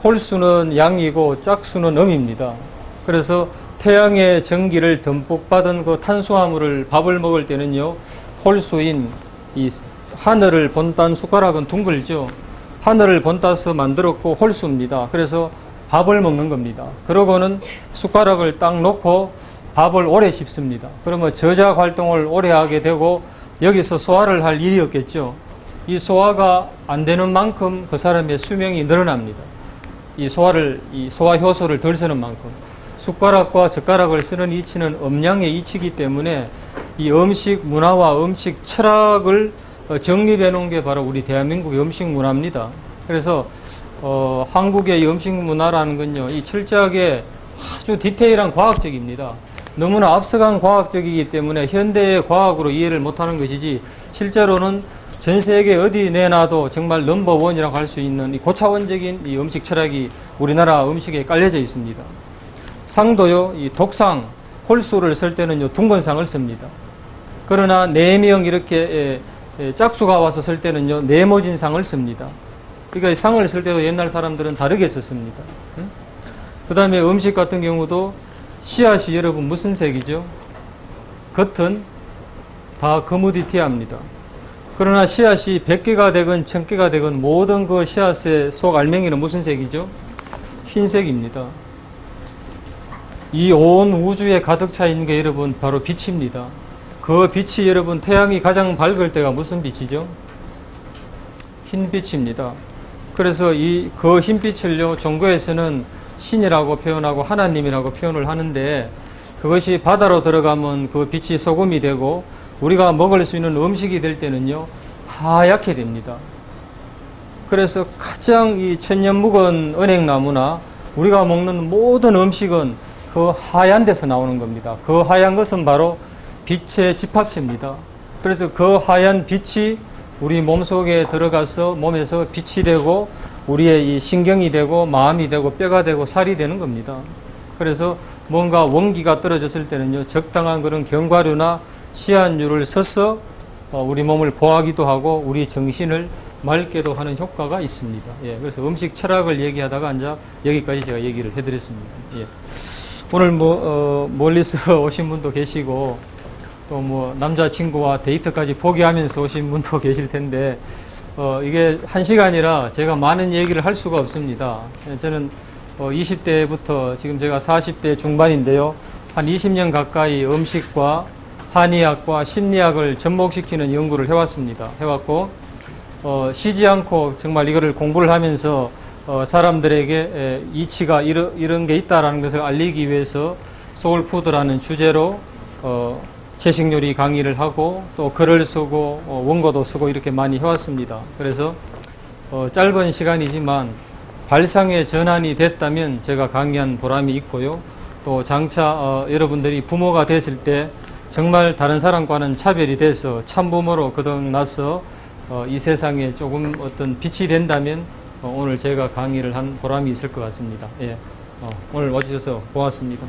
홀수는 양이고 짝수는 음입니다. 그래서 태양의 전기를 듬뿍 받은 그 탄수화물을 밥을 먹을 때는요, 홀수인 이 하늘을 본딴 숟가락은 둥글죠. 하늘을 본따서 만들었고 홀수입니다. 그래서 밥을 먹는 겁니다. 그러고는 숟가락을 딱 놓고 밥을 오래 씹습니다. 그러면 저작 활동을 오래 하게 되고 여기서 소화를 할 일이 없겠죠. 이 소화가 안 되는 만큼 그 사람의 수명이 늘어납니다. 이 소화 효소를 덜 쓰는 만큼. 숟가락과 젓가락을 쓰는 이치는 음량의 이치이기 때문에 이 음식 문화와 음식 철학을 정립해 놓은 게 바로 우리 대한민국의 음식 문화입니다. 그래서 한국의 이 음식 문화라는 건요, 이 철저하게 아주 디테일한 과학적입니다. 너무나 앞서간 과학적이기 때문에 현대의 과학으로 이해를 못하는 것이지, 실제로는 전 세계 어디 내놔도 정말 넘버원이라고 할 수 있는 이 고차원적인 이 음식 철학이 우리나라 음식에 깔려져 있습니다. 상도요, 이 독상, 홀수를 쓸 때는요, 둥근 상을 씁니다. 그러나 4명 이렇게 짝수가 와서 쓸 때는요, 네모진 상을 씁니다. 그러니까 이 상을 쓸 때도 옛날 사람들은 다르게 썼습니다. 그 다음에 음식 같은 경우도 씨앗이 여러분 무슨 색이죠? 겉은 다 거무디티합니다. 그러나 씨앗이 100개가 되건 1000개가 되건 모든 그 씨앗의 속 알맹이는 무슨 색이죠? 흰색입니다. 이 온 우주에 가득 차 있는 게 여러분 바로 빛입니다. 그 빛이 여러분 태양이 가장 밝을 때가 무슨 빛이죠? 흰빛입니다. 그래서 그 흰빛을요, 종교에서는 신이라고 표현하고 하나님이라고 표현을 하는데, 그것이 바다로 들어가면 그 빛이 소금이 되고 우리가 먹을 수 있는 음식이 될 때는요, 하얗게 됩니다. 그래서 가장 이 천년 묵은 은행나무나 우리가 먹는 모든 음식은 그 하얀 데서 나오는 겁니다. 그 하얀 것은 바로 빛의 집합체입니다. 그래서 그 하얀 빛이 우리 몸속에 들어가서 몸에서 빛이 되고 우리의 이 신경이 되고 마음이 되고 뼈가 되고 살이 되는 겁니다. 그래서 뭔가 원기가 떨어졌을 때는요, 적당한 그런 견과류나 씨앗류를 써서 우리 몸을 보하기도 하고 우리 정신을 맑게도 하는 효과가 있습니다. 예, 그래서 음식 철학을 얘기하다가 이제 여기까지 제가 얘기를 해드렸습니다. 예. 오늘 멀리서 오신 분도 계시고 또 남자친구와 데이트까지 포기하면서 오신 분도 계실 텐데 이게 1시간이라 제가 많은 얘기를 할 수가 없습니다. 저는 20대부터 지금 제가 40대 중반인데요. 한 20년 가까이 음식과 한의학과 심리학을 접목시키는 연구를 해왔습니다. 해왔고 쉬지 않고 정말 이거를 공부를 하면서 사람들에게 이치가 이런 게 있다라는 것을 알리기 위해서 소울푸드라는 주제로 채식요리 강의를 하고 또 글을 쓰고 원고도 쓰고 이렇게 많이 해왔습니다. 그래서 짧은 시간이지만 발상의 전환이 됐다면 제가 강의한 보람이 있고요. 또 장차 여러분들이 부모가 됐을 때 정말 다른 사람과는 차별이 돼서 참부모로 거듭나서 이 세상에 조금 어떤 빛이 된다면 오늘 제가 강의를 한 보람이 있을 것 같습니다. 예, 오늘 와주셔서 고맙습니다.